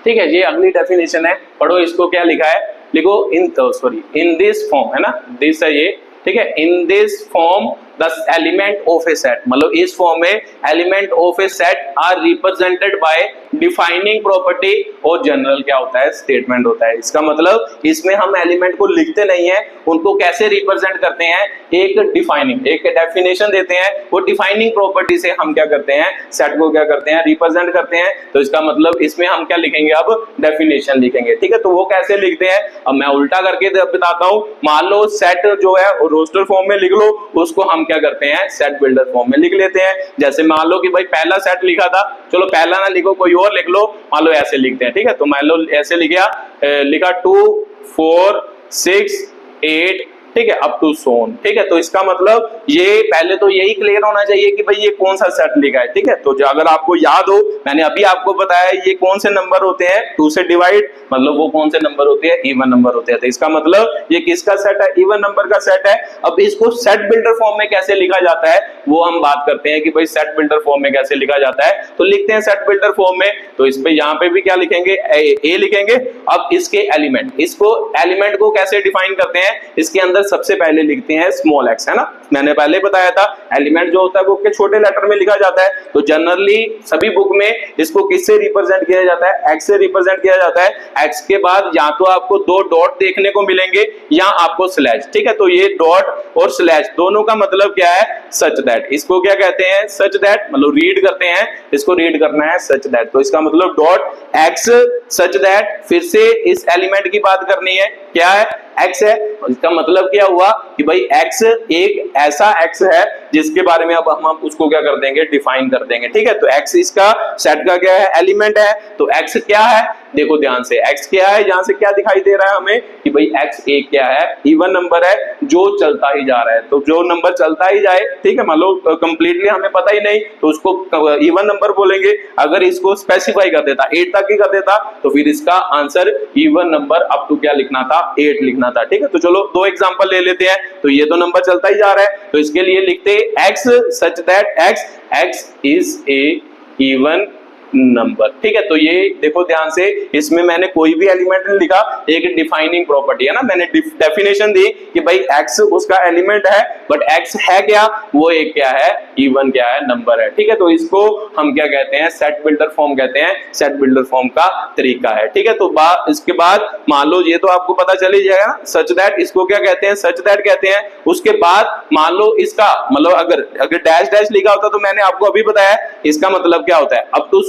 ठीक है, ये अगली डेफिनेशन है, पढ़ो इसको। क्या लिखा है, लिखो इन दिस फॉर्म, है ना, दिस है ये, ठीक है। In this form the element of a set, मतलब इस फॉर्म में element of a set are represented by defining property, और जनरल क्या होता है, स्टेटमेंट होता है। इसका मतलब इसमें हम एलिमेंट को लिखते नहीं है, उनको कैसे रिप्रेजेंट करते हैं, एक डिफाइनिंग, एक डेफिनेशन देते हैं, वो डिफाइनिंग प्रॉपर्टी से हम क्या करते हैं, सेट को क्या करते हैं, रिप्रेजेंट करते हैं। तो इसका मतलब इसमें हम क्या लिखेंगे, अब डेफिनेशन लिखेंगे, ठीक है। तो वो कैसे लिखते हैं, अब मैं उल्टा करके बताता हूं। मान लो सेट जो है रोस्टर फॉर्म में लिख लो, उसको हम क्या करते हैं, सेट बिल्डर फॉर्म में लिख लेते हैं। जैसे मान लो कि भाई पहला सेट लिखा था, चलो पहला ना लिखो कोई और लिख लो, मान लो ऐसे लिखते हैं, ठीक है। तो मान लो ऐसे लिखा 2 4 6 8, ठीक है, अप टू सोन, ठीक है। तो इसका मतलब ये पहले तो यही क्लियर होना चाहिए कि भाई ये कौन सा सेट लिखा है, ठीक है। तो जो अगर आपको याद हो, मैंने अभी आपको बताया ये कौन से नंबर होते हैं, 2 से डिवाइड, मतलब वो कौन से नंबर होते हैं, इवन नंबर होते हैं। तो इसका मतलब ये किसका सेट है, इवन नंबर का सेट है। अब इसको सेट बिल्डर फॉर्म में कैसे लिखा जाता है, वो हम बात करते हैं कि भाई सेट बिल्डर फॉर्म में कैसे लिखा जाता है। तो लिखते हैं सेट बिल्डर फॉर्म में, तो इस पे यहाँ पे भी क्या लिखेंगे, ए लिखेंगे। अब इसके एलिमेंट, इसको एलिमेंट को कैसे डिफाइन करते हैं, इसके अंदर सबसे पहले लिखते हैं स्मॉल एक्स, है ना। मैंने पहले बताया था एलिमेंट जो होता है बुक के छोटे लेटर में लिखा जाता है। तो जनरली सभी बुक में इसको किससे रिप्रेजेंट किया जाता है, एक्स से रिप्रेजेंट किया जाता है। एक्स के बाद या तो आपको 2 डॉट देखने को मिलेंगे या आपको स्लैश, ठीक है। तो ये डॉट और स्लैश दोनों का मतलब क्या है, सच दैट। इसको क्या कहते हैं, सच दैट, मतलब रीड करते हैं, इसको रीड करना है सच दैट। तो इसका मतलब डॉट एक्स सच दैट, फिर से इस एलिमेंट की बात करनी है, क्या है, एक्स है। इसका मतलब क्या हुआ कि भाई एक्स एक ऐसा एक्स है जिसके बारे में अब हम उसको क्या कर देंगे, डिफाइन कर देंगे, ठीक है। तो एक्स इसका सेट का क्या है, एलिमेंट है। तो एक्स क्या है, देखो ध्यान से, एक्स क्या है, यहां से क्या दिखाई दे रहा है हमें कि भाई एक्स एक क्या है, इवन नंबर है जो चलता ही जा रहा है। तो जो नंबर चलता ही जाए, ठीक है, मान लो कंप्लीटली हमें पता ही नहीं तो उसको इवन नंबर बोलेंगे। अगर इसको स्पेसिफाई कर देता, 8 तक ही कर देता, तो फिर इसका answer even number up to क्या लिखना था, 8 लिखना था, ठीक है। तो चलो 2 एग्जांपल ले लेते हैं। तो ये तो नंबर चलता ही जा रहा है, तो इसके लिए लिखते x such that x is a even number, ठीक है। तो ये देखो ध्यान से, इसमें मैंने कोई भी एलिमेंट नहीं लिखा, एक डिफाइनिंग प्रॉपर्टी है ना। मैंने डेफिनेशन दी कि भाई एक्स उसका एलिमेंट है, बट एक्स है क्या, वो एक क्या है, इवन क्या है, नंबर है, ठीक है। तो इसको हम क्या कहते हैं, सेट बिल्डर फॉर्म कहते हैं। सेट बिल्डर फॉर्म का तरीका है, ठीक है। तो इसके बाद मान लो ये तो आपको पता चल ही जाएगा, सच दैट इसको क्या कहते हैं, सच दैट कहते हैं। उसके बाद मान लो इसका मतलब अगर डैश डैश लिखा होता तो मैंने आपको अभी बताया इसका मतलब क्या होता है, अप टू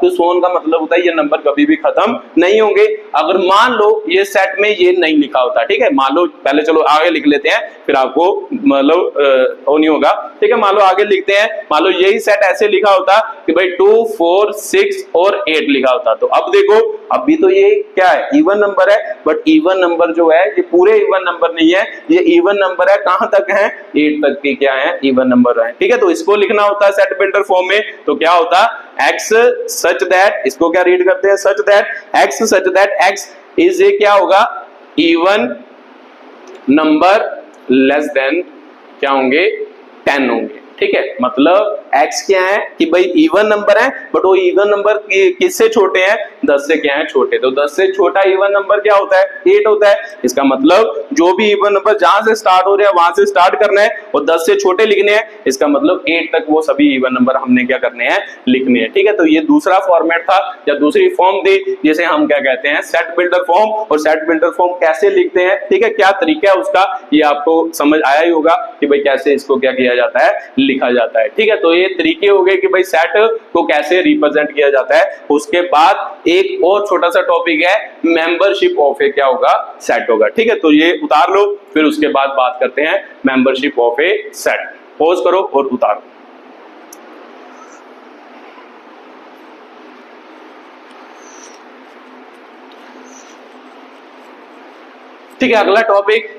सोन का मतलब होता है ये नंबर कभी भी खत्म नहीं होंगे। अगर मान लो ये सेट में ये नहीं लिखा होता, ठीक है, मान लो पहले चलो आगे लिख लेते हैं फिर आपको मतलब वो नहीं होगा, ठीक है। मान लो आगे लिखते हैं, मान लो यही सेट ऐसे लिखा होता कि भाई 2 4 6 और 8 लिखा होता। तो अब देखो, अभी तो ये क्या है, इवन नंबर है, बट इवन नंबर जो है ये पूरे इवन नंबर नहीं है, ये इवन नंबर है कहां तक है, 8 तक के क्या है, इवन नंबर है, ठीक है। तो इसको लिखना होता है सेट बिल्डर फॉर्म में। तो क्या होता, एक्स सच दैट, इसको क्या रीड करते हैं, सच that x such that x is ए क्या होगा, इवन नंबर लेस देन क्या होंगे, 10 होंगे। ठीक है, मतलब x क्या है कि भाई इवन नंबर है, बट वो इवन नंबर किससे छोटे हैं, 10 से क्या है, छोटे। तो 10 से छोटा इवन नंबर क्या होता है, 8 होता है। इसका मतलब जो भी इवन नंबर जहां से स्टार्ट हो रहे हैं वहां से स्टार्ट करना है और 10 से छोटे लिखने हैं। इसका मतलब 8 तक वो सभी इवन नंबर हमने क्या करने हैं, लिखने हैं। ठीक है, तो ये दूसरा फॉर्मेट था या दूसरी फॉर्म थी जिसे हम क्या कहते हैं, सेट बिल्डर फॉर्म। और सेट बिल्डर फॉर्म कैसे लिखते हैं, ठीक है, क्या तरीका है उसका, ये आपको समझ आया ही होगा कि भाई कैसे इसको क्या किया जाता है, लिखा जाता है। ठीक है, तो ये तरीके हो गए कि भाई सेट को कैसे रिप्रेजेंट किया जाता है। उसके बाद एक और छोटा सा टॉपिक है, मेंबरशिप ऑफ ए क्या होगा, सेट होगा। ठीक है, तो ये उतार लो, फिर उसके बाद बात करते हैं membership of a set. Pause करो और उतारो। ठीक है, अगला topic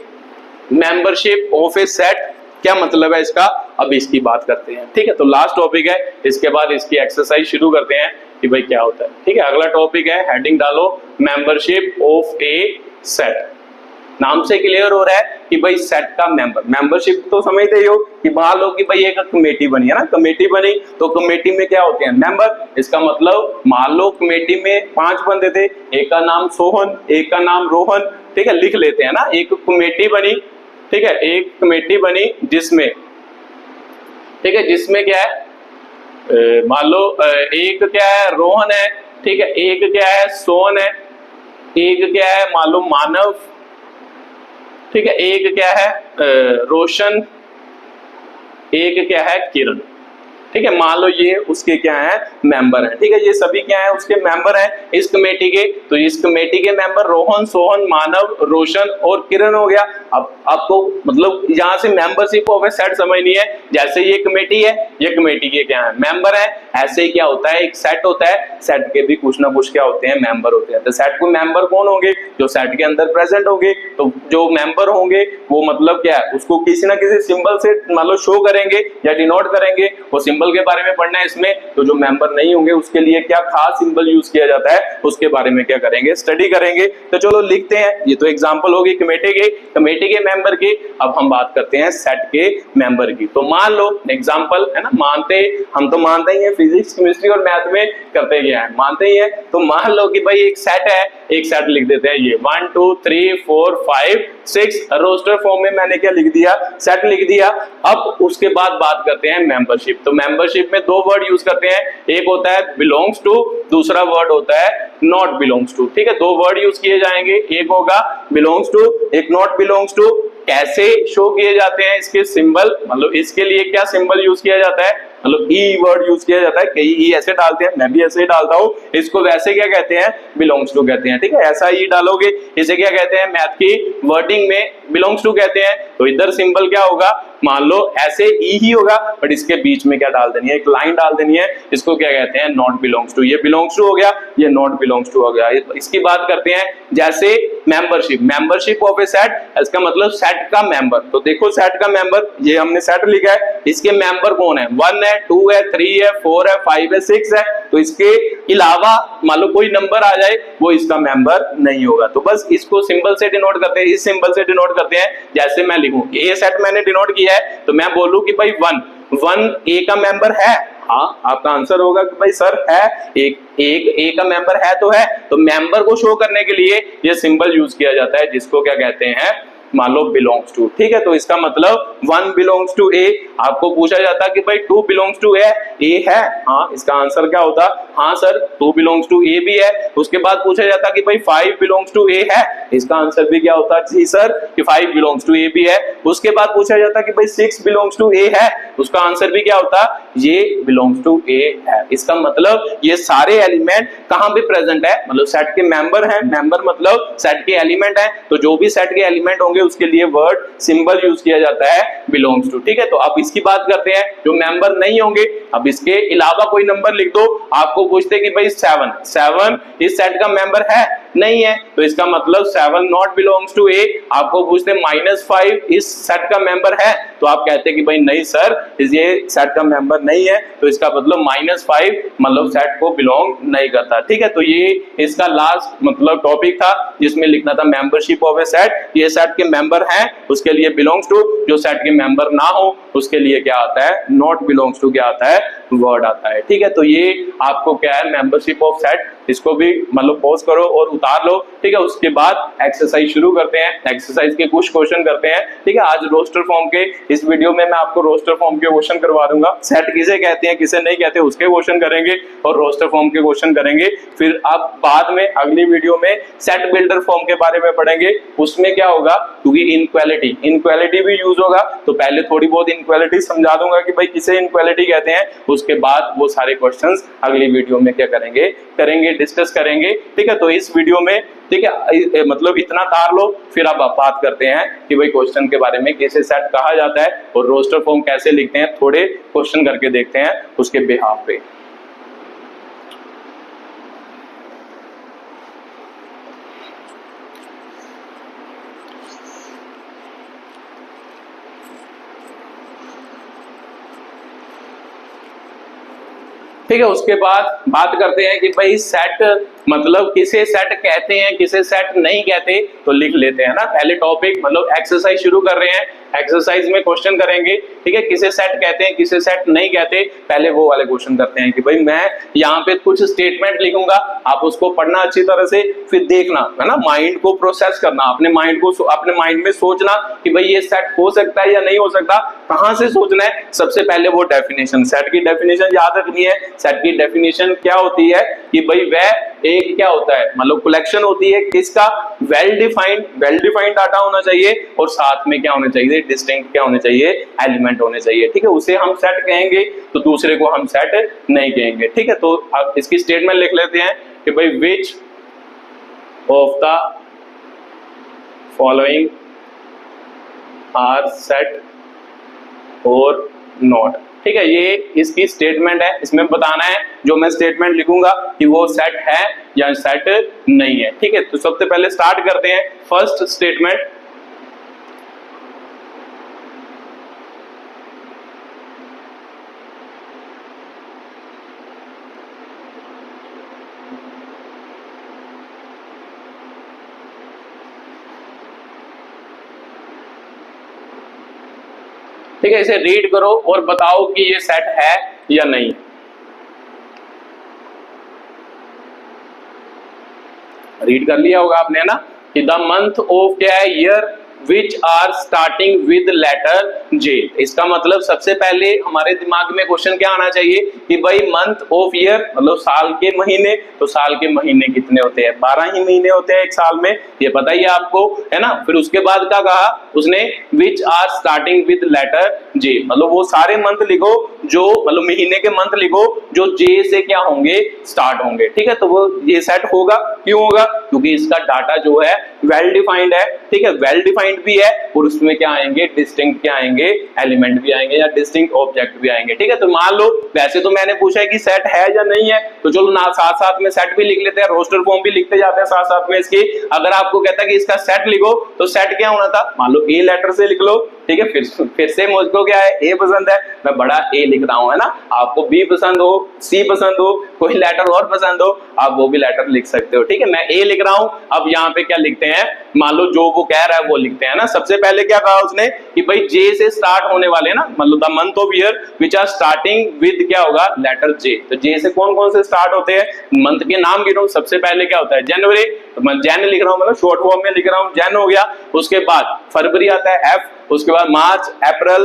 membership of a set, क्या मतलब है इसका, अब इसकी बात करते हैं। ठीक है, तो लास्ट टॉपिक है, इसके बाद इसकी एक्सरसाइज शुरू करते हैं कि भाई क्या होता है। ठीक है, अगला टॉपिक है, हेडिंग डालो, मेंबरशिप ऑफ ए सेट। नाम से क्लियर हो रहा है कि भाई सेट का मेंबर, मेंबरशिप तो समझते ही हो कि मान लो कि भाई एक कमेटी बनी है ना, कमेटी बनी तो कमेटी में क्या होते हैं, मेंबर। इसका मतलब मान लो कमेटी में 5 बंदे थे, एक का नाम सोहन, एक का नाम रोहन। ठीक है, लिख लेते हैं ना, एक कमेटी बनी। ठीक है, एक कमेटी बनी जिसमें, ठीक है, जिसमें क्या है, मान लो एक क्या है, रोहन है। ठीक है, एक क्या है, सोहन है, एक क्या है, मान लो मानव। ठीक है, एक क्या है, रोशन, एक क्या है, किरण। ठीक है, मान लो ये उसके क्या है, मेंबर है। ठीक है, ये सभी क्या है, उसके मेंबर हैं इस कमेटी के। तो इस कमेटी के मेंबर रोहन, सोहन, मानव, रोशन और किरण हो गया। अब आपको मतलब यहाँ से मेंबरशिप ऑफ ए सेट समझनी है। जैसे ये कमेटी है, ये कमेटी के क्या है, मेंबर है। ऐसे ही क्या होता है, एक सेट होता है, सेट के भी कुछ ना कुछ क्या होते हैं, मेंबर होते हैं। तो सेट को मेंबर कौन होंगे, जो सेट के अंदर प्रेजेंट होंगे। तो जो मेंबर होंगे वो मतलब क्या है, उसको किसी ना किसी सिंबल से मान लो शो करेंगे या डिनोट करेंगे। वो सिंबल के बारे में पढ़ना है इसमें। तो जो मेंबर नहीं होंगे उसके लिए क्या खास सिंबल यूज किया जाता है, उसके बारे में क्या करेंगे, स्टडी करेंगे। तो चलो लिखते हैं, ये तो एग्जांपल होगी कमेटी के मेंबर की। अब हम बात करते हैं सेट के मेंबर की। तो मान लो एग्जांपल है ना, मानते हम तो मानते ही हैं, फिजिक्स, केमिस्ट्री और मैथ में करते क्या है, मानते ही हैं। तो मान लो कि भाई एक सेट है, एक सेट लिख देते हैं ये 1 2 3 4 5 6 रोस्टर फॉर्म में मैंने क्या लिख दिया, सेट लिख दिया। अब उसके बाद बात करते हैं मेंबरशिप। तो मेंबरशिप में 2 वर्ड यूज करते हैं, एक होता है बिलोंग्स टू, दूसरा वर्ड होता है नॉट बिलोंग्स टू। ठीक है, 2 वर्ड यूज किए जाएंगे, एक होगा बिलोंग्स टू, एक नॉट बिलोंग्स टू। कैसे शो किए जाते हैं इसके सिंबल, मतलब इसके लिए क्या सिंबल यूज किया जाता है, मतलब ई वर्ड यूज किया जाता है। कई ई ऐसे डालते हैं, मैं भी ऐसे ही डालता हूँ। इसको वैसे क्या कहते हैं, बिलोंग्स टू कहते हैं। ठीक है, ऐसा ही डालोगे, इसे क्या कहते हैं, मैथ की वर्डिंग में बिलोंग्स टू कहते हैं। तो इधर सिंबल क्या होगा, मान लो ऐसे ई ही होगा, बट इसके बीच में क्या डाल देनी है, एक लाइन डाल देनी है। इसको क्या कहते हैं, नॉट बिलोंग्स टू। ये बिलोंग्स टू हो गया, ये नॉट बिलोंग्स टू हो गया। इसकी बात करते हैं जैसे membership, membership of a set, इसका मतलब सेट का मेंबर। तो देखो सेट का मेंबर, ये हमने सेट लिखा है, इसके मेंबर कौन है, 1 है, 2 है, 3 है, 4 है, 5 है, 6 है। तो इसके अलावा मान लो कोई नंबर आ जाए, वो इसका मेंबर नहीं होगा। तो बस इसको सिंबल से डिनोट करते हैं, इस सिंबल से डिनोट करते हैं। जैसे मैं लिखूं, ए सेट मैंने डिनोट किया है, तो मैं बोलूं कि भाई 1 ए का मेंबर है। हाँ, आपका आंसर होगा कि भाई सर है, एक ए का मेंबर है तो है। तो मेंबर को शो करने के लिए ये सिंबल यूज किया जाता है, जिसको क्या कहते हैं, मान लो बिलोंग्स टू। ठीक है, तो इसका मतलब 1 बिलोंग्स टू ए। आपको पूछा जाता कि भाई 2 बिलोंग्स टू ए है, हाँ, इसका आंसर क्या होता, हाँ सर 2 बिलोंग्स टू ए भी है। उसके बाद पूछा जाता कि भाई 5 बिलोंग्स टू ए है, इसका आंसर भी क्या होता, जी सर कि 5 बिलोंग्स टू ए भी है। उसके बाद पूछा जाता कि भाई 6 बिलोंग्स टू ए है, उसका आंसर भी क्या होता, ये बिलोंग्स टू ए है। इसका मतलब ये सारे एलिमेंट कहां पे प्रेजेंट है, मतलब सेट के मेंबर हैं, मेंबर मतलब सेट के एलिमेंट हैं। तो जो भी सेट के एलिमेंट होंगे उसके लिए वर्ड सिंबल यूज किया जाता है बिलोंग्स टू। ठीक है, तो अब इसकी बात करते हैं जो मेंबर नहीं होंगे। अब इसके अलावा कोई नंबर लिख दो। आपको पूछते कि भाई 7 इस सेट का मेंबर है, नहीं है, तो इसका मतलब 7 नॉट बिलोंग्स टू ए। आपको पूछते -5 इस सेट का मेंबर है, तो तो आप कहते हैं कि भाई नहीं सर ये सेट का मेंबर नहीं है, तो इसका मतलब -5 मतलब सेट को बिलोंग नहीं करता। ठीक है, तो ये इसका लास्ट मतलब टॉपिक था जिसमें लिखना था मेंबरशिप ऑफ ए सेट। ये सेट के मेंबर हैं उसके लिए बिलोंग्स टू, जो सेट के मेंबर ना हो उसके लिए क्या आता है, नॉट बिलोंग्स टू क्या आता है, वर्ड आता है। ठीक है, तो ये आपको क्या है मेंबरशिप ऑफ सेट, इसको भी मतलब पॉज करो और उतार लो। ठीक है, उसके बाद एक्सरसाइज शुरू करते हैं, एक्सरसाइज के कुछ क्वेश्चन करते हैं। ठीक है, आज रोस्टर फॉर्म के इस वीडियो में मैं आपको रोस्टर फॉर्म के क्वेश्चन करवा दूंगा, सेट किसे कहते हैं किसे नहीं कहते उसके क्वेश्चन करेंगे और रोस्टर फॉर्म के क्वेश्चन करेंगे। फिर अब बाद में अगली वीडियो में सेट बिल्डर फॉर्म के बारे में पढ़ेंगे। उसमें क्या होगा, क्योंकि इनक्वालिटी भी यूज होगा, तो पहले थोड़ी बहुत इनक्वालिटी समझा दूंगा कि भाई किसे इनक्वालिटी कहते हैं, उसके बाद वो सारे क्वेश्चंस अगली वीडियो में क्या करेंगे डिस्कस करेंगे। ठीक है, तो इस वीडियो में ठीक है मतलब इतना तार लो, फिर अब बात करते हैं कि भाई क्वेश्चन के बारे में, किसे सेट कहा जाता है और रोस्टर फॉर्म कैसे लिखते हैं, थोड़े क्वेश्चन करके देखते हैं उसके बिहाफ पे। ठीक है, उसके बाद बात करते हैं कि भाई सेट मतलब किसे सेट कहते हैं किसे सेट नहीं कहते, तो लिख लेते हैं ना। पहले टॉपिक मतलब एक्सरसाइज शुरू कर रहे हैं, एक्सरसाइज में क्वेश्चन करेंगे। ठीक है, किसे सेट कहते हैं किसे सेट नहीं कहते, पहले वो वाले क्वेश्चन करते हैं कि भाई मैं यहाँ पे कुछ स्टेटमेंट लिखूंगा, आप उसको पढ़ना अच्छी तरह से, फिर देखना है ना, माइंड को प्रोसेस करना, अपने माइंड में सोचना कि भाई ये सेट हो सकता है या नहीं हो सकता। कहां से सोचना है, सबसे पहले वो डेफिनेशन, सेट की डेफिनेशन याद रखनी है। सेट की डेफिनेशन क्या होती है कि भाई वह एक क्या होता है मतलब कलेक्शन होती है किसका, वेल डिफाइंड डाटा होना चाहिए और साथ में क्या होना चाहिए, डिस्टिंक्ट क्या होने चाहिए, एलिमेंट होने चाहिए। ठीक है, उसे हम सेट कहेंगे, तो दूसरे को हम सेट नहीं कहेंगे। ठीक है, तो अब इसकी स्टेटमेंट लिख लेते हैं कि भाई which of the following are set or not. ठीक है, ये इसकी स्टेटमेंट है, इसमें बताना है जो मैं स्टेटमेंट लिखूंगा कि वो सेट है या सेट नहीं है। ठीक है, तो सबसे पहले स्टार्ट करते हैं फर्स्ट स्टेटमेंट। ठीक है, इसे रीड करो और बताओ कि ये सेट है या नहीं। रीड कर लिया होगा आपने, है ना, कि द मंथ ऑफ क्या है, year which are starting with letter J. इसका मतलब सबसे पहले हमारे दिमाग में क्वेश्चन क्या आना चाहिए कि भाई मंथ ऑफ ईयर मतलब साल के महीने, तो साल के महीने कितने होते हैं, 12 ही महीने होते हैं एक साल में, ये पता ही है आपको, है ना। फिर उसके बाद क्या कहा उसने, which are starting with letter J, मतलब वो सारे मंथ लिखो जो मतलब महीने के मंथ लिखो जो जे से क्या होंगे, स्टार्ट होंगे। ठीक है, तो वो ये सेट होगा, क्यों होगा, क्योंकि इसका डाटा जो है वेल डिफाइंड है। ठीक है, वेल डिफाइंड भी है और उसमें क्या आएंगे, डिस्टिंक्ट क्या आएंगे, एलिमेंट भी आएंगे या डिस्टिंक्ट ऑब्जेक्ट भी आएंगे। ठीक है, तो मान लो वैसे तो मैंने पूछा है कि सेट है या नहीं है, तो चलो ना साथ साथ में सेट भी लिख लेते हैं, रोस्टर फॉर्म भी लिखते जाते हैं साथ साथ में इसकी। अगर आपको कहता है कि इसका सेट लिखो, तो सेट क्या होना था, मान लो ए लेटर से लिख लो। ठीक है, फिर से मुझको क्या है, ए पसंद है, मैं बड़ा ए लिख रहा हूं, है ना। आपको बी पसंद हो, सी पसंद हो, कोई लेटर और पसंद हो, आप वो भी लेटर लिख सकते हो। ठीक है, मैं ए लिख रहा हूं, अब यहाँ पे क्या लिखते हैं, मान लो जो वो कह रहा है वो लिखते हैं ना। सबसे पहले क्या कहा उसने कि भाई जे से स्टार्ट होने वाले ना, मतलब the month of year which are starting with क्या होगा, लेटर जे। तो जे से कौन कौन से स्टार्ट होते हैं, मंथ के नाम गिनो। सबसे पहले क्या होता है, जनवरी, तो मैं जैन लिख रहा हूं, मतलब शॉर्ट फॉर्म में लिख रहा हूं, जैन हो गया। उसके बाद फरवरी आता है एफ, उसके बाद मार्च, अप्रैल,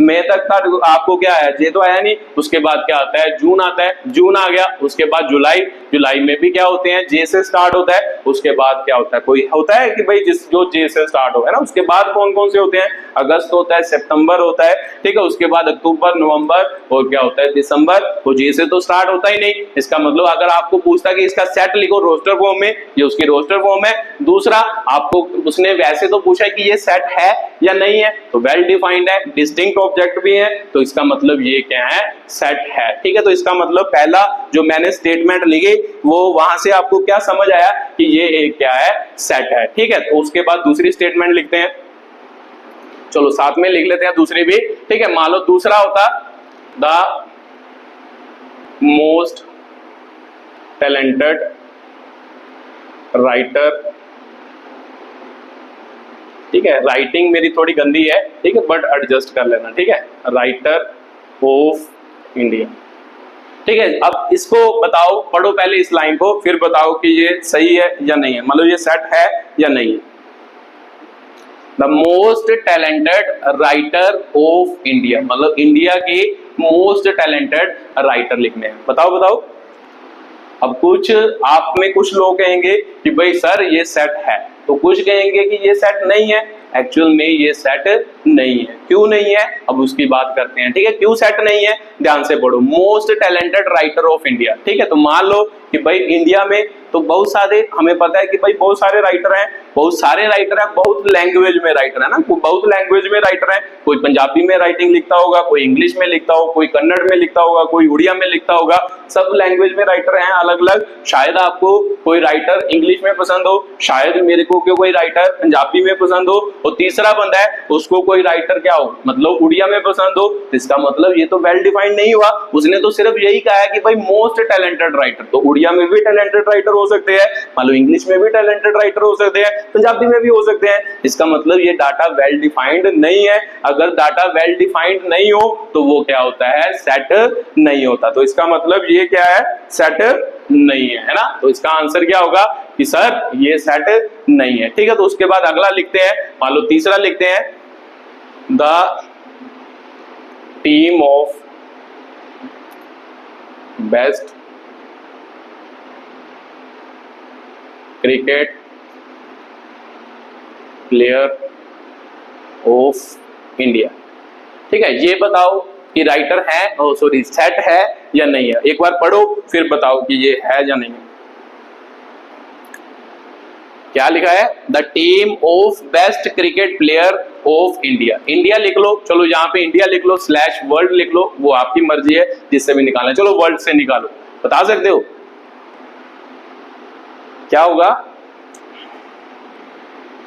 मई तक था, आपको क्या है, जे तो आया नहीं। उसके बाद क्या आता है, जून आता है, जून आ गया। उसके बाद जुलाई में भी क्या होते हैं, जे से स्टार्ट होता है। उसके बाद क्या होता है, कोई होता है कि भाई जो जे से स्टार्ट हो, है ना। उसके बाद कौन कौन से होते हैं, अगस्त होता है, सितंबर होता है। ठीक है, उसके बाद अक्टूबर, नवंबर और क्या होता है, दिसंबर। तो जे से तो स्टार्ट होता ही नहीं। इसका मतलब अगर आपको पूछता कि इसका सेट लिखो रोस्टर फॉर्म में, ये उसकी रोस्टर फॉर्म है। दूसरा, आपको उसने वैसे तो पूछा कि ये सेट है या नहीं है, तो वेल डिफाइंड है, डिस्टिंक्ट ऑब्जेक्ट भी है, तो इसका मतलब ये क्या है, सेट है। ठीक है, तो इसका मतलब पहला जो मैंने स्टेटमेंट लिखी वो वहां से आपको क्या समझ आया कि ये एक क्या है, सेट है। ठीक है, तो उसके बाद दूसरी स्टेटमेंट लिखते हैं चलो साथ में लिख लेते हैं दूसरी भी, ठीक है। मान लो दूसरा होता द मोस्ट टैलेंटेड राइटर, ठीक है। राइटिंग मेरी थोड़ी गंदी है, ठीक है, बट एडजस्ट कर लेना, ठीक है। राइटर ऑफ इंडिया, ठीक है। अब इसको बताओ, पढ़ो पहले इस लाइन को, फिर बताओ कि ये सही है या नहीं है, मतलब ये सेट है या नहीं है। The most talented writer of India, मतलब इंडिया के मोस्ट टैलेंटेड राइटर लिखने हैं। बताओ बताओ। अब कुछ आप में कुछ लोग कहेंगे कि भाई सर ये सेट है, तो कुछ कहेंगे कि ये सेट नहीं है। एक्चुअल में ये सेट नहीं है। क्यों नहीं है, अब उसकी बात करते हैं, ठीक है। क्यों सेट नहीं है, ध्यान से पढ़ो। Most talented writer of India, ठीक है। तो मान लो कि भाई इंडिया में तो बहुत सारे, हमें पता है कि भाई बहुत सारे राइटर हैं, बहुत सारे राइटर हैं, बहुत लैंग्वेज में राइटर है ना, बहुत लैंग्वेज में राइटर है। कोई पंजाबी में राइटिंग लिखता होगा, कोई इंग्लिश में लिखता होगा, कोई कन्नड़ में लिखता होगा, कोई उड़िया में लिखता होगा, सब लैंग्वेज में राइटर हैं अलग अलग। शायद आपको कोई राइटर इंग्लिश में पसंद हो, शायद मेरे को कोई राइटर पंजाबी में पसंद हो, और तीसरा बंदा है उसको कोई राइटर क्या हो, मतलब उड़िया में पसंद हो। इसका मतलब ये तो वेल डिफाइंड नहीं हुआ। उसने तो सिर्फ यही कहा है कि भाई मोस्ट टैलेंटेड राइटर, तो उड़िया में भी टैलेंटेड राइटर हो सकते हैं, मान लो इंग्लिश में भी टैलेंटेड राइटर हो सकते हैं, पंजाबी में भी हो सकते हैं। इसका मतलब ये डाटा वेल डिफाइंड नहीं है। अगर डाटा वेल डिफाइंड नहीं हो तो वो क्या होता है, सेट नहीं होता। तो इसका मतलब ये क्या है, सेट नहीं है ना। तो इसका आंसर क्या होगा कि सर ये सेट नहीं है, ठीक है। तो उसके बाद अगला लिखते हैं, मान लो तीसरा लिखते हैं, the team of best cricket player of India, ठीक है। ये बताओ कि राइटर है, सॉरी सेट है या नहीं है। एक बार पढ़ो फिर बताओ कि ये है या नहीं है। क्या लिखा है, the team of best cricket player of India. India लिख लो, चलो यहाँ पे इंडिया लिख लो, स्लैश वर्ल्ड लिख लो, वो आपकी मर्जी है जिससे भी निकालना। चलो वर्ल्ड से निकालो, बता सकते हो क्या होगा।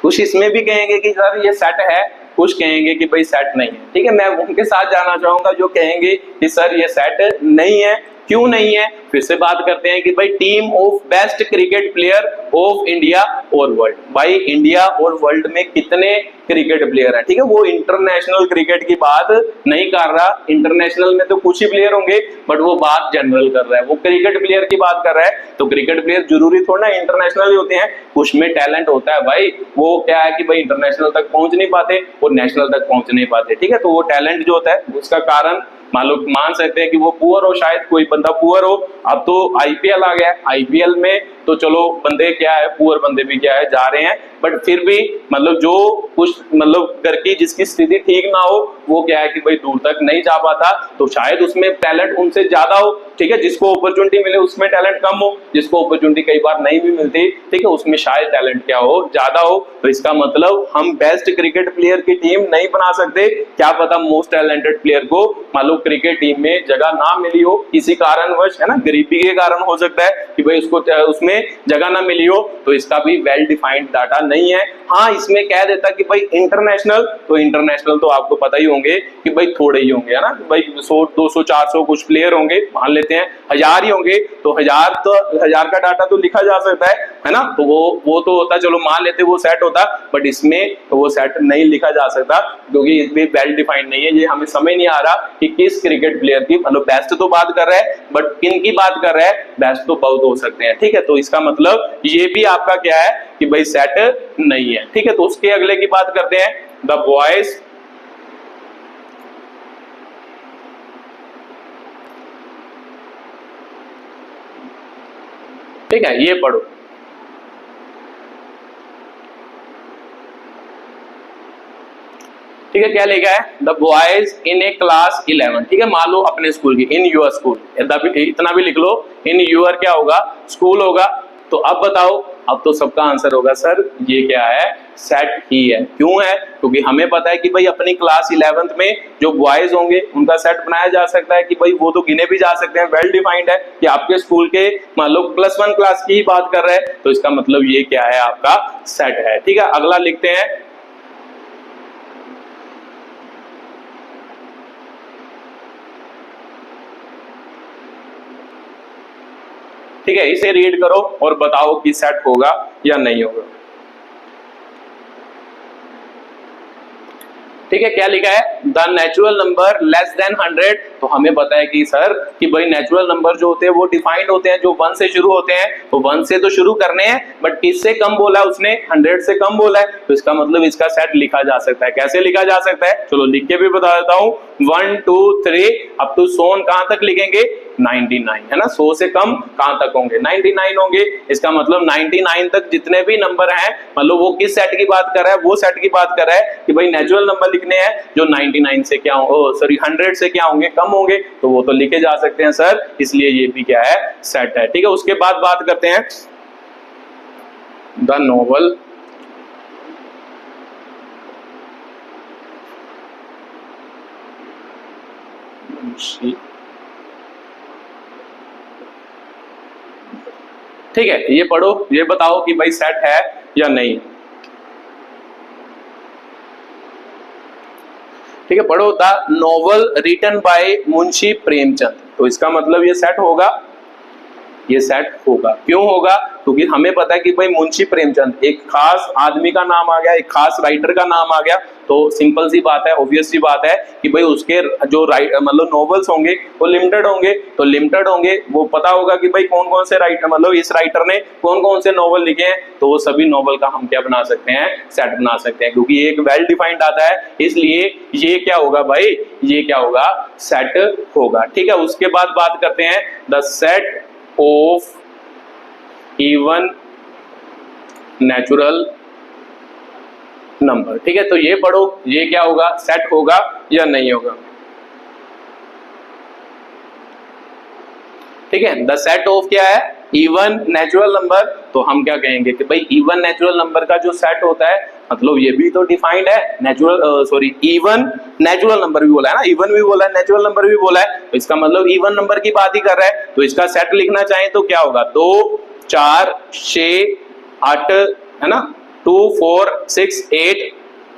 कुछ इसमें भी कहेंगे कि सर ये सेट है, कुछ कहेंगे कि भाई सेट नहीं है, ठीक है। मैं उनके साथ जाना चाहूंगा जो कहेंगे कि सर ये सेट नहीं है। क्यों नहीं है, फिर से बात करते हैं कि भाई team of best cricket player of India और वर्ल्ड। भाई इंडिया और वर्ल्ड में कितने क्रिकेट प्लेयर हैं, ठीक है। वो इंटरनेशनल क्रिकेट की बात नहीं कर रहा, इंटरनेशनल में तो कुछ ही प्लेयर होंगे, बट वो बात जनरल कर रहा है, वो क्रिकेट प्लेयर की बात कर रहा है। तो क्रिकेट प्लेयर जरूरी थोड़ा ना इंटरनेशनल ही होते हैं, कुछ में टैलेंट होता है भाई। वो क्या है कि भाई इंटरनेशनल तक पहुंच नहीं पाते और नेशनल तक पहुंच नहीं पाते, ठीक है। तो वो टैलेंट जो होता है उसका कारण मान सकते हैं कि वो पुअर हो, शायद कोई बंदा पुअर हो। अब तो आईपीएल आ गया, आईपीएल में तो चलो बंदे क्या है, पुअर बंदे भी क्या है जा रहे हैं, बट फिर भी मतलब जो कुछ मतलब घर की जिसकी स्थिति ठीक ना हो वो क्या है कि भाई दूर तक नहीं जा पाता। तो शायद उसमें टैलेंट उनसे ज्यादा हो, ठीक है। जिसको अपॉर्चुनिटी मिले उसमें टैलेंट कम हो, जिसको अपॉर्चुनिटी कई बार नहीं भी मिलती, ठीक है, उसमें शायद टैलेंट क्या हो, ज्यादा हो। तो इसका मतलब हम बेस्ट क्रिकेट प्लेयर की टीम नहीं बना सकते। क्या पता मोस्ट टैलेंटेड प्लेयर को मान लो क्रिकेट टीम में जगह ना मिली हो किसी कारणवश, है ना, गरीबी के कारण हो सकता है कि भाई उसको उसमें जगह ना मिली हो। तो इसका भी वेल डिफाइंड डाटा नहीं है। हाँ, इसमें कह देता कि भाई इंटरनेशनल, तो इंटरनेशनल तो आपको पता ही होंगे कि भाई थोड़े ही होंगे, है ना, भाई 100 200 400 कुछ प्लेयर होंगे, मान लेते हैं 1000 ही होंगे, तो 1000 का डाटा तो लिखा जा सकता है ना। तो वो तो होता, चलो मान लेते वो सेट होता, बट इसमें तो वो सेट नहीं लिखा जा सकता क्योंकि इसमें वेल डिफाइंड नहीं है। ये हमें समझ नहीं आ रहा कि किस क्रिकेट प्लेयर की, मतलब बेस्ट तो बात कर रहा है बट किन की बात कर रहा है, बेस्ट तो बहुत हो सकते हैं, ठीक है। तो इसका मतलब ये भी आपका क्या है कि भाई सेट नहीं है, ठीक है। तो उसके अगले की बात करते हैं, द बॉयज ठीक है, ये पढ़ो, ठीक है। क्या लिखा है, the boys in A class 11, ठीक है। मान लो अपने स्कूल की, इन यूर स्कूल, इतना भी लिख लो, इन यूर क्या होगा, स्कूल होगा। तो अब बताओ, अब तो सबका आंसर होगा सर ये क्या है, सेट ही है। क्यों है, क्योंकि हमें पता है कि भाई अपनी क्लास 11th में जो बॉयज होंगे उनका सेट बनाया जा सकता है कि भाई वो तो गिने भी जा सकते हैं, वेल डिफाइंड है कि आपके स्कूल के मान लो +1 क्लास की ही बात कर रहे हैं। तो इसका मतलब ये क्या है, आपका सेट है, ठीक है। अगला लिखते हैं, ठीक है, इसे रीड करो और बताओ कि सेट होगा या नहीं होगा। ठीक है, क्या लिखा है, the natural number less then 100। तो हमें पता है कि सर कि भाई नेचुरल नंबर जो होते हैं वो डिफाइंड होते हैं, जो 1 से शुरू होते हैं, तो 1 से तो शुरू करने हैं, बट किससे कम बोला उसने, 100 से कम बोला है, तो इसका मतलब इसका सेट लिखा जा सकता है। कैसे लिखा जा सकता है, चलो लिख के भी बता देता हूं। 1 2 3 अप टू सोन कहां तक लिखेंगे, 99, है ना, 100 से कम कहां तक होंगे, 99 होंगे। इसका मतलब 99 तक जितने भी नंबर हैं, मतलब वो किस सेट की बात कर रहा है, वो सेट की बात कर रहा है कि भाई नेचुरल नंबर लिखने हैं जो 99 से क्या हो, सॉरी 100 से क्या होंगे, कम होंगे, तो वो तो लिखे जा सकते हैं सर, इसलिए ये भी क्या है, सेट है। ठीक है, उसके बाद बात करते हैं द नोवेल ठीक है, ये पढ़ो, ये बताओ कि भाई सेट है या नहीं। ठीक है, पढ़ो, the novel written by Munshi Premchand. तो इसका मतलब ये सेट होगा, ये सेट होगा। क्यों होगा, क्योंकि हमें पता है कि भाई मुंशी प्रेमचंद, एक खास आदमी का नाम आ गया, एक खास राइटर का नाम आ गया, तो सिंपल सी बात है, ऑब्वियस सी बात है कि भाई उसके जो मतलब नॉवेल्स होंगे वो लिमिटेड होंगे, तो लिमिटेड होंगे, वो पता होगा कि भाई कौन कौन से राइटर, मतलब इस राइटर ने कौन कौन से नॉवल लिखे हैं, तो वो सभी नॉवल का हम क्या बना सकते हैं, सेट बना सकते हैं, क्योंकि एक वेल डिफाइंड आता है, इसलिए ये क्या होगा भाई, ये क्या होगा, सेट होगा। ठीक है, उसके बाद बात करते हैं the set of even natural number. ठीक है, तो ये पढ़ो, ये क्या होगा, सेट होगा या नहीं होगा। ठीक है, द सेट ऑफ क्या है, इवन नेचुरल नंबर। तो हम क्या कहेंगे कि भाई इवन नेचुरल नंबर का जो सेट होता है, मतलब ये भी तो डिफाइंड है, natural sorry even natural number भी बोला है ना, इवन भी बोला है, नेचुरल नंबर भी बोला है, तो इसका मतलब इवन नंबर की बात ही कर रहा है। तो इसका सेट लिखना चाहे तो क्या होगा, 2 4 6 8, है ना, 2 4 6 8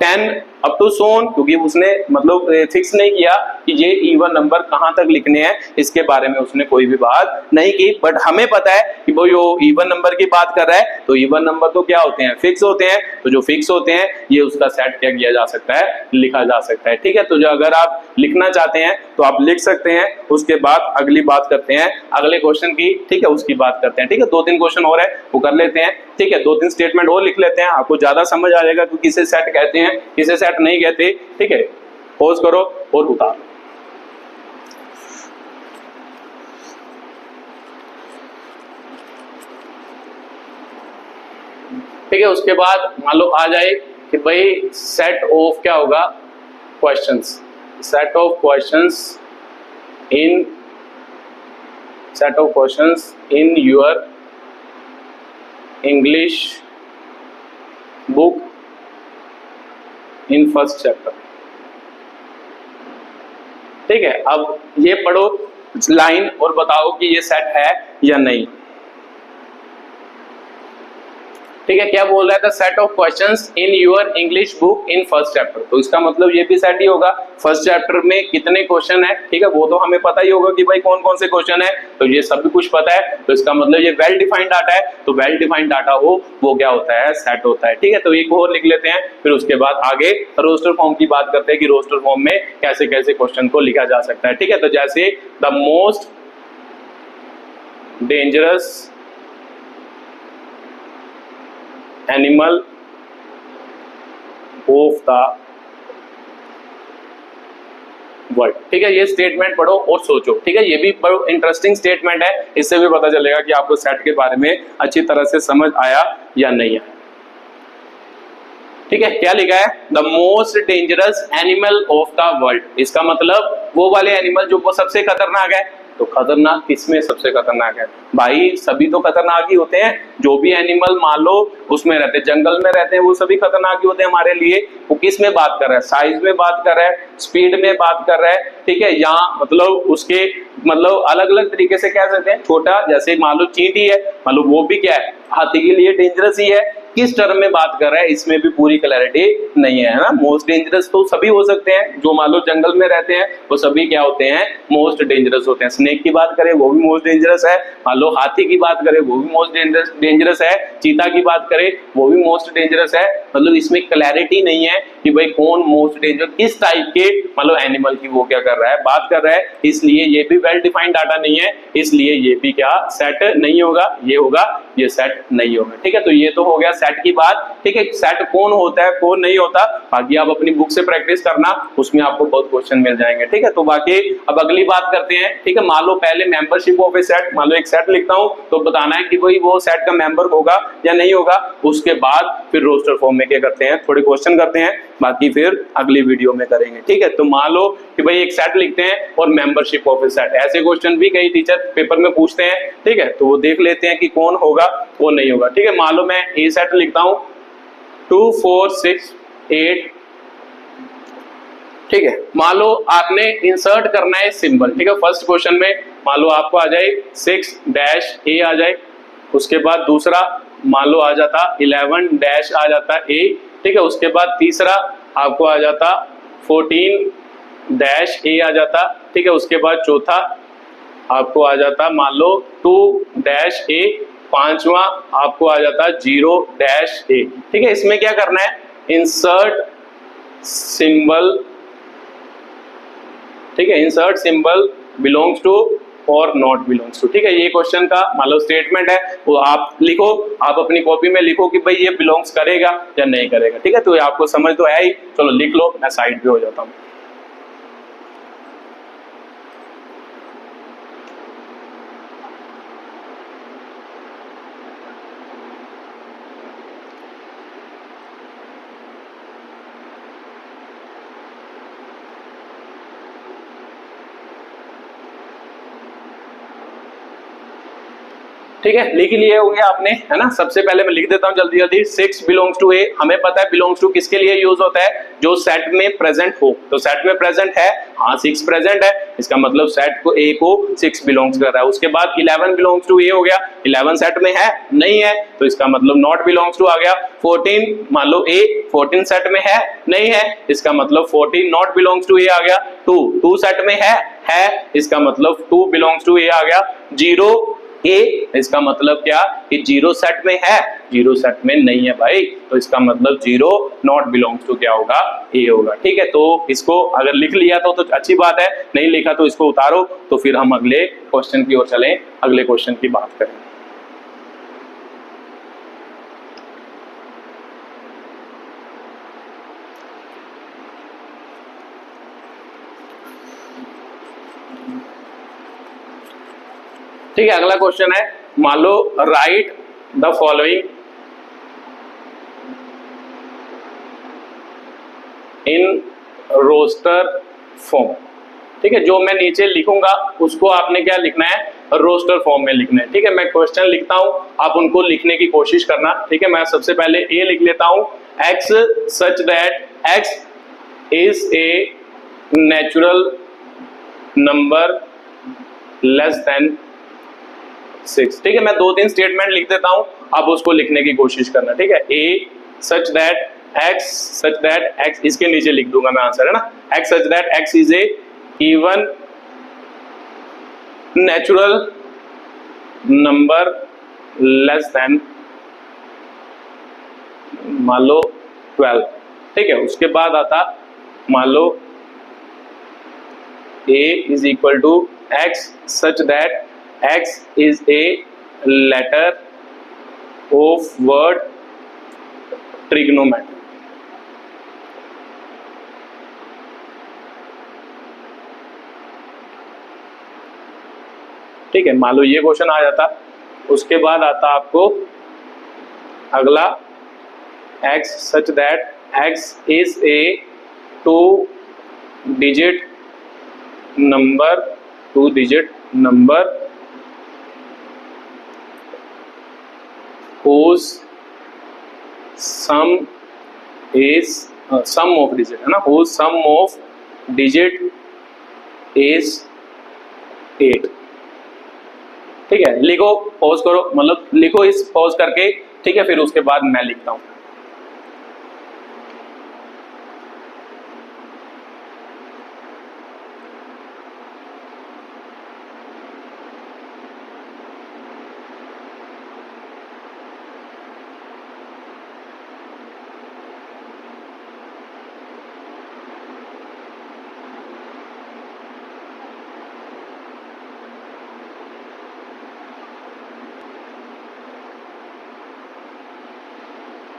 10 अप टू सोन, क्योंकि उसने मतलब फिक्स नहीं किया कि ये इवन नंबर कहां तक लिखने हैं, इसके बारे में उसने कोई भी बात नहीं की, बट हमें पता है कि वो जो इवन नंबर की बात कर रहा है, तो इवन नंबर तो क्या होते हैं, फिक्स होते हैं, तो जो फिक्स होते हैं ये उसका सेट क्या किया जा सकता है, लिखा जा सकता है। ठीक है, तो जो अगर आप लिखना चाहते हैं तो आप लिख सकते हैं। उसके बाद अगली बात करते हैं अगले क्वेश्चन की। ठीक है, उसकी बात करते हैं। ठीक है, 2-3 क्वेश्चन और है वो कर लेते हैं। ठीक है, 2-3 स्टेटमेंट और लिख लेते हैं, आपको ज्यादा समझ आ जाएगा कि किसे सेट कहते हैं, किसे सेट नहीं कहते। ठीक है, पॉज करो और उतारो। ठीक है, उसके बाद मान लो आ जाए कि भाई सेट ऑफ क्या होगा, questions, set of questions in your English book in first chapter. ठीक है, अब ये पढ़ो लाइन और बताओ कि ये सेट है या नहीं। ठीक है, क्या बोल रहा है, the set of questions in your English book in first chapter. तो इसका मतलब ये भी सेट ही होगा। फर्स्ट चैप्टर में कितने क्वेश्चन है, ठीक है, वो तो हमें पता ही होगा कि भाई कौन कौन से क्वेश्चन है, तो ये सब भी कुछ पता है, तो इसका मतलब ये वेल डिफाइंड डाटा है, तो वेल डिफाइंड डाटा हो वो क्या होता है, सेट होता है। ठीक है, तो एक और लिख लेते हैं, फिर उसके बाद आगे रोस्टर फॉर्म की बात करते हैं कि रोस्टर फॉर्म में कैसे कैसे क्वेश्चन को लिखा जा सकता है। ठीक है, तो जैसे the most dangerous animal of the world. ठीक है, ये स्टेटमेंट पढ़ो और सोचो। ठीक है, ये भी बड़ा इंटरेस्टिंग स्टेटमेंट है, इससे भी पता चलेगा कि आपको सेट के बारे में अच्छी तरह से समझ आया या नहीं आया। ठीक है, क्या लिखा है, the most dangerous animal of the world. इसका मतलब वो वाले एनिमल जो वो सबसे खतरनाक है। तो खतरनाक किसमें सबसे खतरनाक है भाई, सभी तो खतरनाक ही होते हैं, जो भी एनिमल मान लो उसमें रहते हैं, जंगल में रहते हैं, वो सभी खतरनाक ही होते हैं हमारे लिए। वो किस में बात कर रहा है, साइज में बात कर रहा है, स्पीड में बात कर रहा है। ठीक है, यहाँ मतलब उसके मतलब अलग अलग तरीके से कह सकते हैं। छोटा जैसे मान लो चींटी है, मान लो वो भी क्या है, हाथी के लिए डेंजरस ही है। किस टर्म में बात कर रहा है इसमें भी पूरी क्लैरिटी नहीं है ना। मोस्ट डेंजरस तो सभी हो सकते हैं, जो मान लो जंगल में रहते हैं वो सभी क्या होते हैं, मोस्ट डेंजरस होते हैं। स्नेक की बात करें वो भी मोस्ट डेंजरस है, मान लो हाथी की बात करें वो भी मोस्ट डेंजरस है, चीता की बात करें वो भी मोस्ट डेंजरस है। मतलब इसमें क्लैरिटी नहीं है कि भाई कौन मोस्ट डेंजरस किस टाइप के मतलब एनिमल की वो क्या कर रहा है, बात कर रहा है, इसलिए ये भी वेल डिफाइंड डाटा नहीं है, इसलिए ये भी क्या सेट नहीं होगा, ये होगा, ये सेट नहीं होगा। ठीक है, तो ये तो हो गया सेट की बात। ठीक है, सेट कौन होता है कौन नहीं होता बाकी आप अपनी बुक से प्रैक्टिस करना, उसमें आपको बहुत क्वेश्चन मिल जाएंगे। ठीक है, तो बाकी अब अगली बात करते हैं। ठीक है, मान लो पहले मेंबरशिप ऑफ ए सेट, मान लो एक सेट लिखता हूं तो बताना है कि भाई वो सेट का मेंबर होगा या नहीं होगा, उसके बाद फिर रोस्टर फॉर्म में क्या करते हैं, थोड़े क्वेश्चन करते हैं, बाकी फिर अगली वीडियो में करेंगे। ठीक है, तो मान लो कि भाई एक सेट लिखते हैं और मेंबरशिप ऑफ ए सेट, ऐसे क्वेश्चन भी कई टीचर पेपर में पूछते हैं। ठीक है, तो वो देख लेते हैं कि कौन होगा कौन नहीं होगा। ठीक है, मान लो मैं ए सेट लिखता हूं 2 4 6 8। ठीक है, मान लो आपने इंसर्ट करना है सिंबल। ठीक है, फर्स्ट क्वेश्चन में मान लो आपको आ जाए 6-A आ जाए, उसके बाद दूसरा मान लो आ जाता 11- आ जाता A। ठीक है, उसके बाद तीसरा आपको आ जाता 14-A आ जाता। ठीक है, उसके बाद चौथा आपको आ जाता मान लो 2-A, पांचवा आपको आ जाता 0-A। ठीक है, इसमें क्या करना है, इंसर्ट सिंबल। ठीक है, इंसर्ट सिंबल बिलोंग्स टू और नॉट बिलोंग्स टू। ठीक है, ये क्वेश्चन का मान लो स्टेटमेंट है, वो आप लिखो, आप अपनी कॉपी में लिखो कि भाई ये बिलोंग्स करेगा या नहीं करेगा। ठीक है, तो ये आपको समझ तो है ही, चलो लिख लो, मैं साइड पे हो जाता हूँ। ठीक है, लिख लिए होंगे आपने, है ना। सबसे पहले मैं लिख देता हूं जल्दी जल्दी। 6 बिलोंग्स टू ए, हमें पता है बिलोंग्स टू किसके लिए यूज होता है, जो सेट में प्रेजेंट हो। तो सेट में प्रेजेंट है, हाँ 6 प्रेजेंट है, इसका मतलब सेट को ए को 6 बिलोंग्स कर रहा है। उसके बाद 11 बिलोंग्स टू ए हो गया, 11 सेट में है नहीं है, तो इसका मतलब नॉट बिलोंग्स टू आ गया। 14 मान लो ए 14 सेट में है नहीं है, इसका मतलब 14 नॉट बिलोंग्स टू ए आ गया। 2 सेट में है, इसका मतलब 2 बिलोंग्स टू ए आ गया। 0A, इसका मतलब क्या कि 0 सेट में है, 0 सेट में नहीं है भाई, तो इसका मतलब 0 नॉट बिलोंग्स टू क्या होगा, ए होगा। ठीक है, तो इसको अगर लिख लिया तो अच्छी बात है, नहीं लिखा तो इसको उतारो। तो फिर हम अगले क्वेश्चन की ओर चलें, अगले क्वेश्चन की बात करें। ठीक है, अगला क्वेश्चन है, मान लो write the following in roster form. ठीक है, जो मैं नीचे लिखूंगा उसको आपने क्या लिखना है, रोस्टर फॉर्म में लिखना है। ठीक है, मैं क्वेश्चन लिखता हूं, आप उनको लिखने की कोशिश करना। ठीक है, मैं सबसे पहले ए लिख लेता हूं, x such that x is a natural number less then 6। ठीक है, मैं 2-3 स्टेटमेंट लिख देता हूं, आप उसको लिखने की कोशिश करना। ठीक है, ए सच दैट x, इसके नीचे लिख दूंगा मैं आंसर, है ना। x such that x is a even natural number less than मान लो 12। ठीक है, उसके बाद आता मान लो a is equal to x such that x is a letter of word trigonometry। ठीक है, मान लो ये क्वेश्चन आ जाता। उसके बाद आता आपको अगला x such that x is a 2-digit number whose sum is sum of digit, है ना, whose sum of digit is 8। ठीक है, लिखो, पॉज करो, मतलब लिखो, इस पॉज करके ठीक है, फिर उसके बाद मैं लिखता हूं।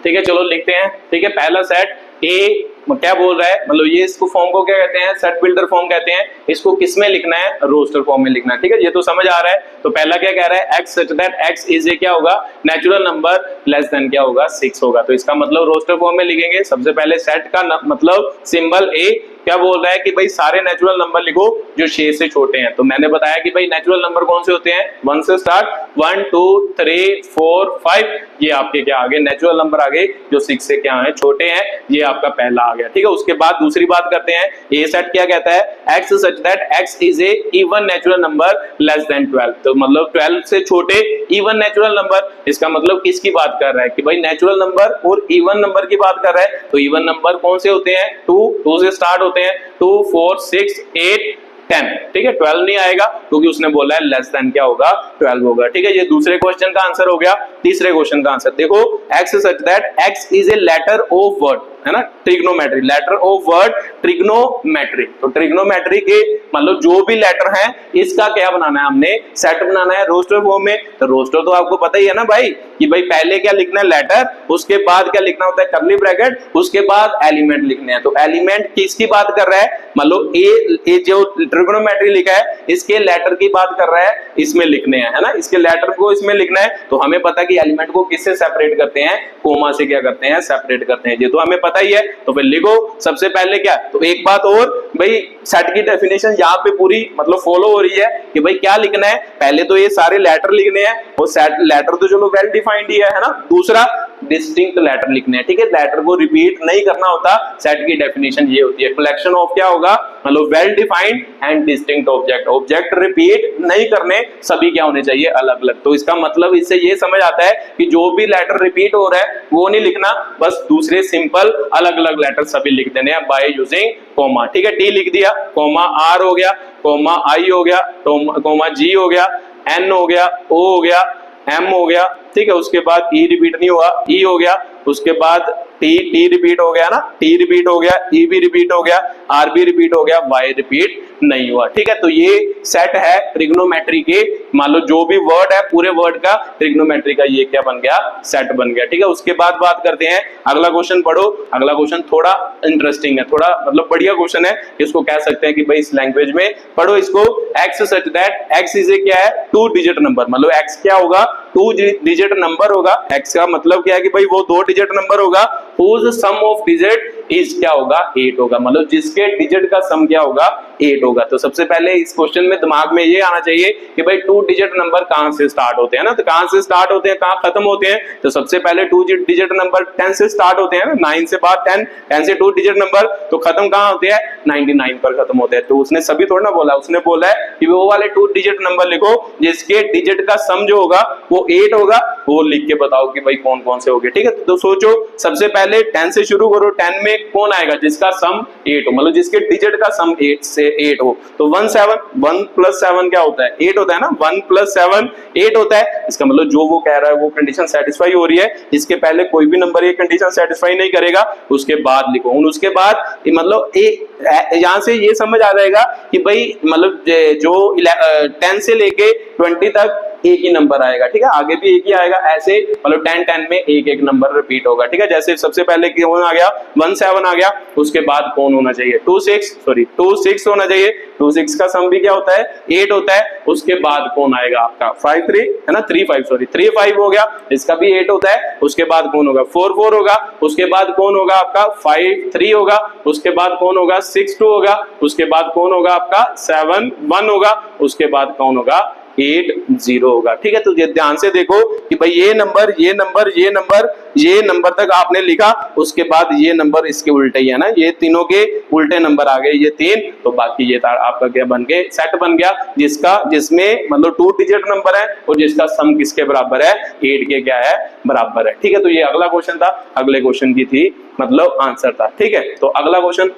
ठीक है, चलो लिखते हैं। ठीक है, पहला सेट ए क्या बोल रहा है, मतलब ये इसको फॉर्म को क्या कहते हैं, सेट बिल्डर फॉर्म कहते हैं। इसको किस में लिखना है, रोस्टर फॉर्म में लिखना है। ठीक है, ये तो समझ आ रहा है। तो पहला क्या कह रहा है, x such that x is ए क्या होगा, नेचुरल नंबर लेस देन क्या होगा, 6 होगा। तो इसका मतलब रोस्टर फॉर्म में लिखेंगे। सबसे पहले सेट का मतलब सिंबल ए क्या बोल रहा है कि भाई सारे नेचुरल नंबर लिखो जो 6 से छोटे हैं। तो मैंने बताया कि भाई नेचुरल नंबर कौन से होते हैं, 1 से स्टार्ट, 1 2 3 4 5, ये आपके क्या आ गए, नेचुरल नंबर आ गए जो 6 से क्या है, छोटे हैं। ये आपका पहला आ गया। ठीक है, उसके बाद दूसरी बात करते हैं, ए सेट क्या कहता है, x such that x is a even natural number less then 12। तो मतलब 12 से छोटे इवन नेचुरल नंबर, इसका मतलब किसकी बात कर रहा है कि भाई नेचुरल नंबर और इवन नंबर की बात कर रहा है। तो इवन नंबर कौन से होते हैं, 2 से स्टार्ट होते हैं, 2 4 6 8 10। ठीक है, 12 नहीं आएगा क्योंकि उसने बोला है लेस देन क्या होगा, 12 होगा। ठीक है, ये दूसरे क्वेश्चन का आंसर हो गया। तीसरे क्वेश्चन का आंसर देखो, x such that x is a letter of word, है ना, trigonometry, letter of word trigonometry. तो ट्रिग्नोमेट्री के मतलब जो भी लेटर हैं इसका क्या बनाना है, हमने सेट बनाना है रोस्टर फॉर्म में। तो रोस्टर तो आपको पता ही है ना भाई कि भाई पहले क्या लिखना है, लेटर, उसके बाद क्या लिखना होता है, कर्ली ब्रैकेट, उसके बाद एलिमेंट लिखने हैं। तो एलिमेंट किसकी बात कर रहा है, मतलब ए जो ट्रिग्नोमेट्री लिखा है इसके लेटर की बात कर रहा है, इसमें लिखने हैं, है ना, इसके लेटर को इसमें लिखना है। तो हमें पता कि एलिमेंट को किससे सेपरेट करते हैं, कोमा से क्या करते हैं, सेपरेट करते हैं। ये तो हमें पता ही है। तो फिर लिखो सबसे पहले क्या, तो एक बात और भाई, सेट की डेफिनेशन यहाँ पे पूरी मतलब फॉलो हो रही है कि भाई क्या लिखना है, पहले तो ये सारे लेटर लिखने हैं, और सेट लेटर तो चलो वेल डिफाइंड ही है ना। दूसरा डिस्टिंक्ट लेटर लिखने हैं। ठीक है, लेटर को रिपीट नहीं करना होता। सेट की डेफिनेशन ये होती है, कलेक्शन ऑफ क्या होगा, मतलब well defined and distinct object. Object repeat नहीं करने, सभी क्या होने चाहिए, अलग अलग। तो इसका मतलब इससे ये समझ आता है कि जो भी लेटर रिपीट हो रहा है वो नहीं लिखना, बस दूसरे सिंपल अलग अलग लेटर सभी लिख देने हैं बाय यूजिंग कोमा। ठीक है, टी लिख दिया, कोमा आर हो गया, कोमा आई हो गया, कोमा जी हो गया, एन हो गया, ओ हो गया, एम हो गया। ठीक है, उसके बाद ई रिपीट नहीं हुआ, ई हो गया, उसके बाद टी रिपीट हो गया ना, टी रिपीट हो गया, ई भी रिपीट हो गया, आर भी रिपीट हो गया, वाई रिपीट नहीं हुआ। ठीक है, तो ये सेट है ट्रिग्नोमेट्री के, मान लो जो भी वर्ड है पूरे वर्ड का ट्रिग्नोमेट्री का ये क्या बन गया, सेट बन गया। ठीक है, उसके बाद बात करते हैं, अगला क्वेश्चन पढ़ो। अगला क्वेश्चन थोड़ा इंटरेस्टिंग है, थोड़ा मतलब बढ़िया क्वेश्चन है, इसको कह सकते हैं कि भाई इस लैंग्वेज में पढ़ो इसको। X such that x is ए क्या है, 2 डिजिट नंबर, मतलब एक्स क्या होगा, 2 डिजिट नंबर होगा। एक्स का मतलब क्या है कि भाई वो 2 डिजिट नंबर होगा, whose sum of digit is क्या होगा, 8 होगा, मतलब जिसके डिजिट का सम क्या होगा, 8 होगा। तो सबसे पहले इस क्वेश्चन में दिमाग में ये आना चाहिए कि भाई 2 डिजिट नंबर कहां से स्टार्ट होते हैं ना, तो कहां से स्टार्ट होते हैं, कहां खत्म होते हैं। तो सबसे पहले 2 डिजिट नंबर 10 से स्टार्ट होते हैं ना, 9 से बाद 10, 10 से 2 डिजिट नंबर, तो खत्म कहां होते हैं, 99 पर खत्म होते हैं। तो उसने सभी थोड़ा ना बोला, उसने बोला है कि वो वाले 2 डिजिट नंबर लिखो जिसके डिजिट का सम जो होगा वो 8 होगा, वो लिख के बताओ कि भाई कौन कौन से हो गए। ठीक है, तो सोचो सबसे पहले 10 से शुरू करो, 10 में कौन आएगा जिसका सम 8 हो, मतलब जिसके डिजिट का सम 8 से 8 हो। तो 1 7, 1 + 7 क्या होता है, 8 होता है ना, 1 + 7 8 होता है। इसका मतलब जो वो कह रहा है वो कंडीशन सेटिस्फाई हो रही है। इसके पहले कोई भी नंबर ये कंडीशन सेटिस्फाई नहीं करेगा, उसके बाद लिखो। उसके बाद मतलब यहां से ये समझ आ जाएगा कि भाई मतलब जो 10 से लेके 20 तक एक ही नंबर आएगा। ठीक है, आगे भी एक ही आएगा, ऐसे मतलब 10 में एक एक नंबर रिपीट होगा। ठीक है, जैसे सबसे पहले कौन आ गया, 1 7 आ गया, उसके बाद कौन होना चाहिए, 2 6 होना चाहिए। 2 6 का सम भी क्या होता है, 8 होता है। उसके बाद कौन आएगा आपका 5 3 है ना, 3 5 हो गया, इसका भी 8 होता है। उसके बाद कौन होगा, 4 4 होगा। उसके बाद कौन होगा आपका 5 3 होगा। उसके बाद कौन होगा 6 2 होगा। उसके बाद कौन होगा आपका 7 1 होगा। उसके बाद कौन होगा 80 होगा। ठीक है, तो ये ध्यान से देखो कि भाई ये नंबर ये नंबर ये नंबर ये नंबर तक आपने लिखा, उसके बाद ये नंबर इसके उल्टे ही है ना, ये तीनों के उल्टे नंबर आ गए, ये 3, तो बाकी ये आपका क्या बन गए, सेट बन गया, जिसमें मतलब 2 डिजिट नंबर है और जिसका सम किसके बराबर है, 8 के क्या है, बराबर है। ठीक है, तो ये अगला क्वेश्चन था, अगले क्वेश्चन की थी मतलब आंसर था। ठीक है, तो अगला क्वेश्चन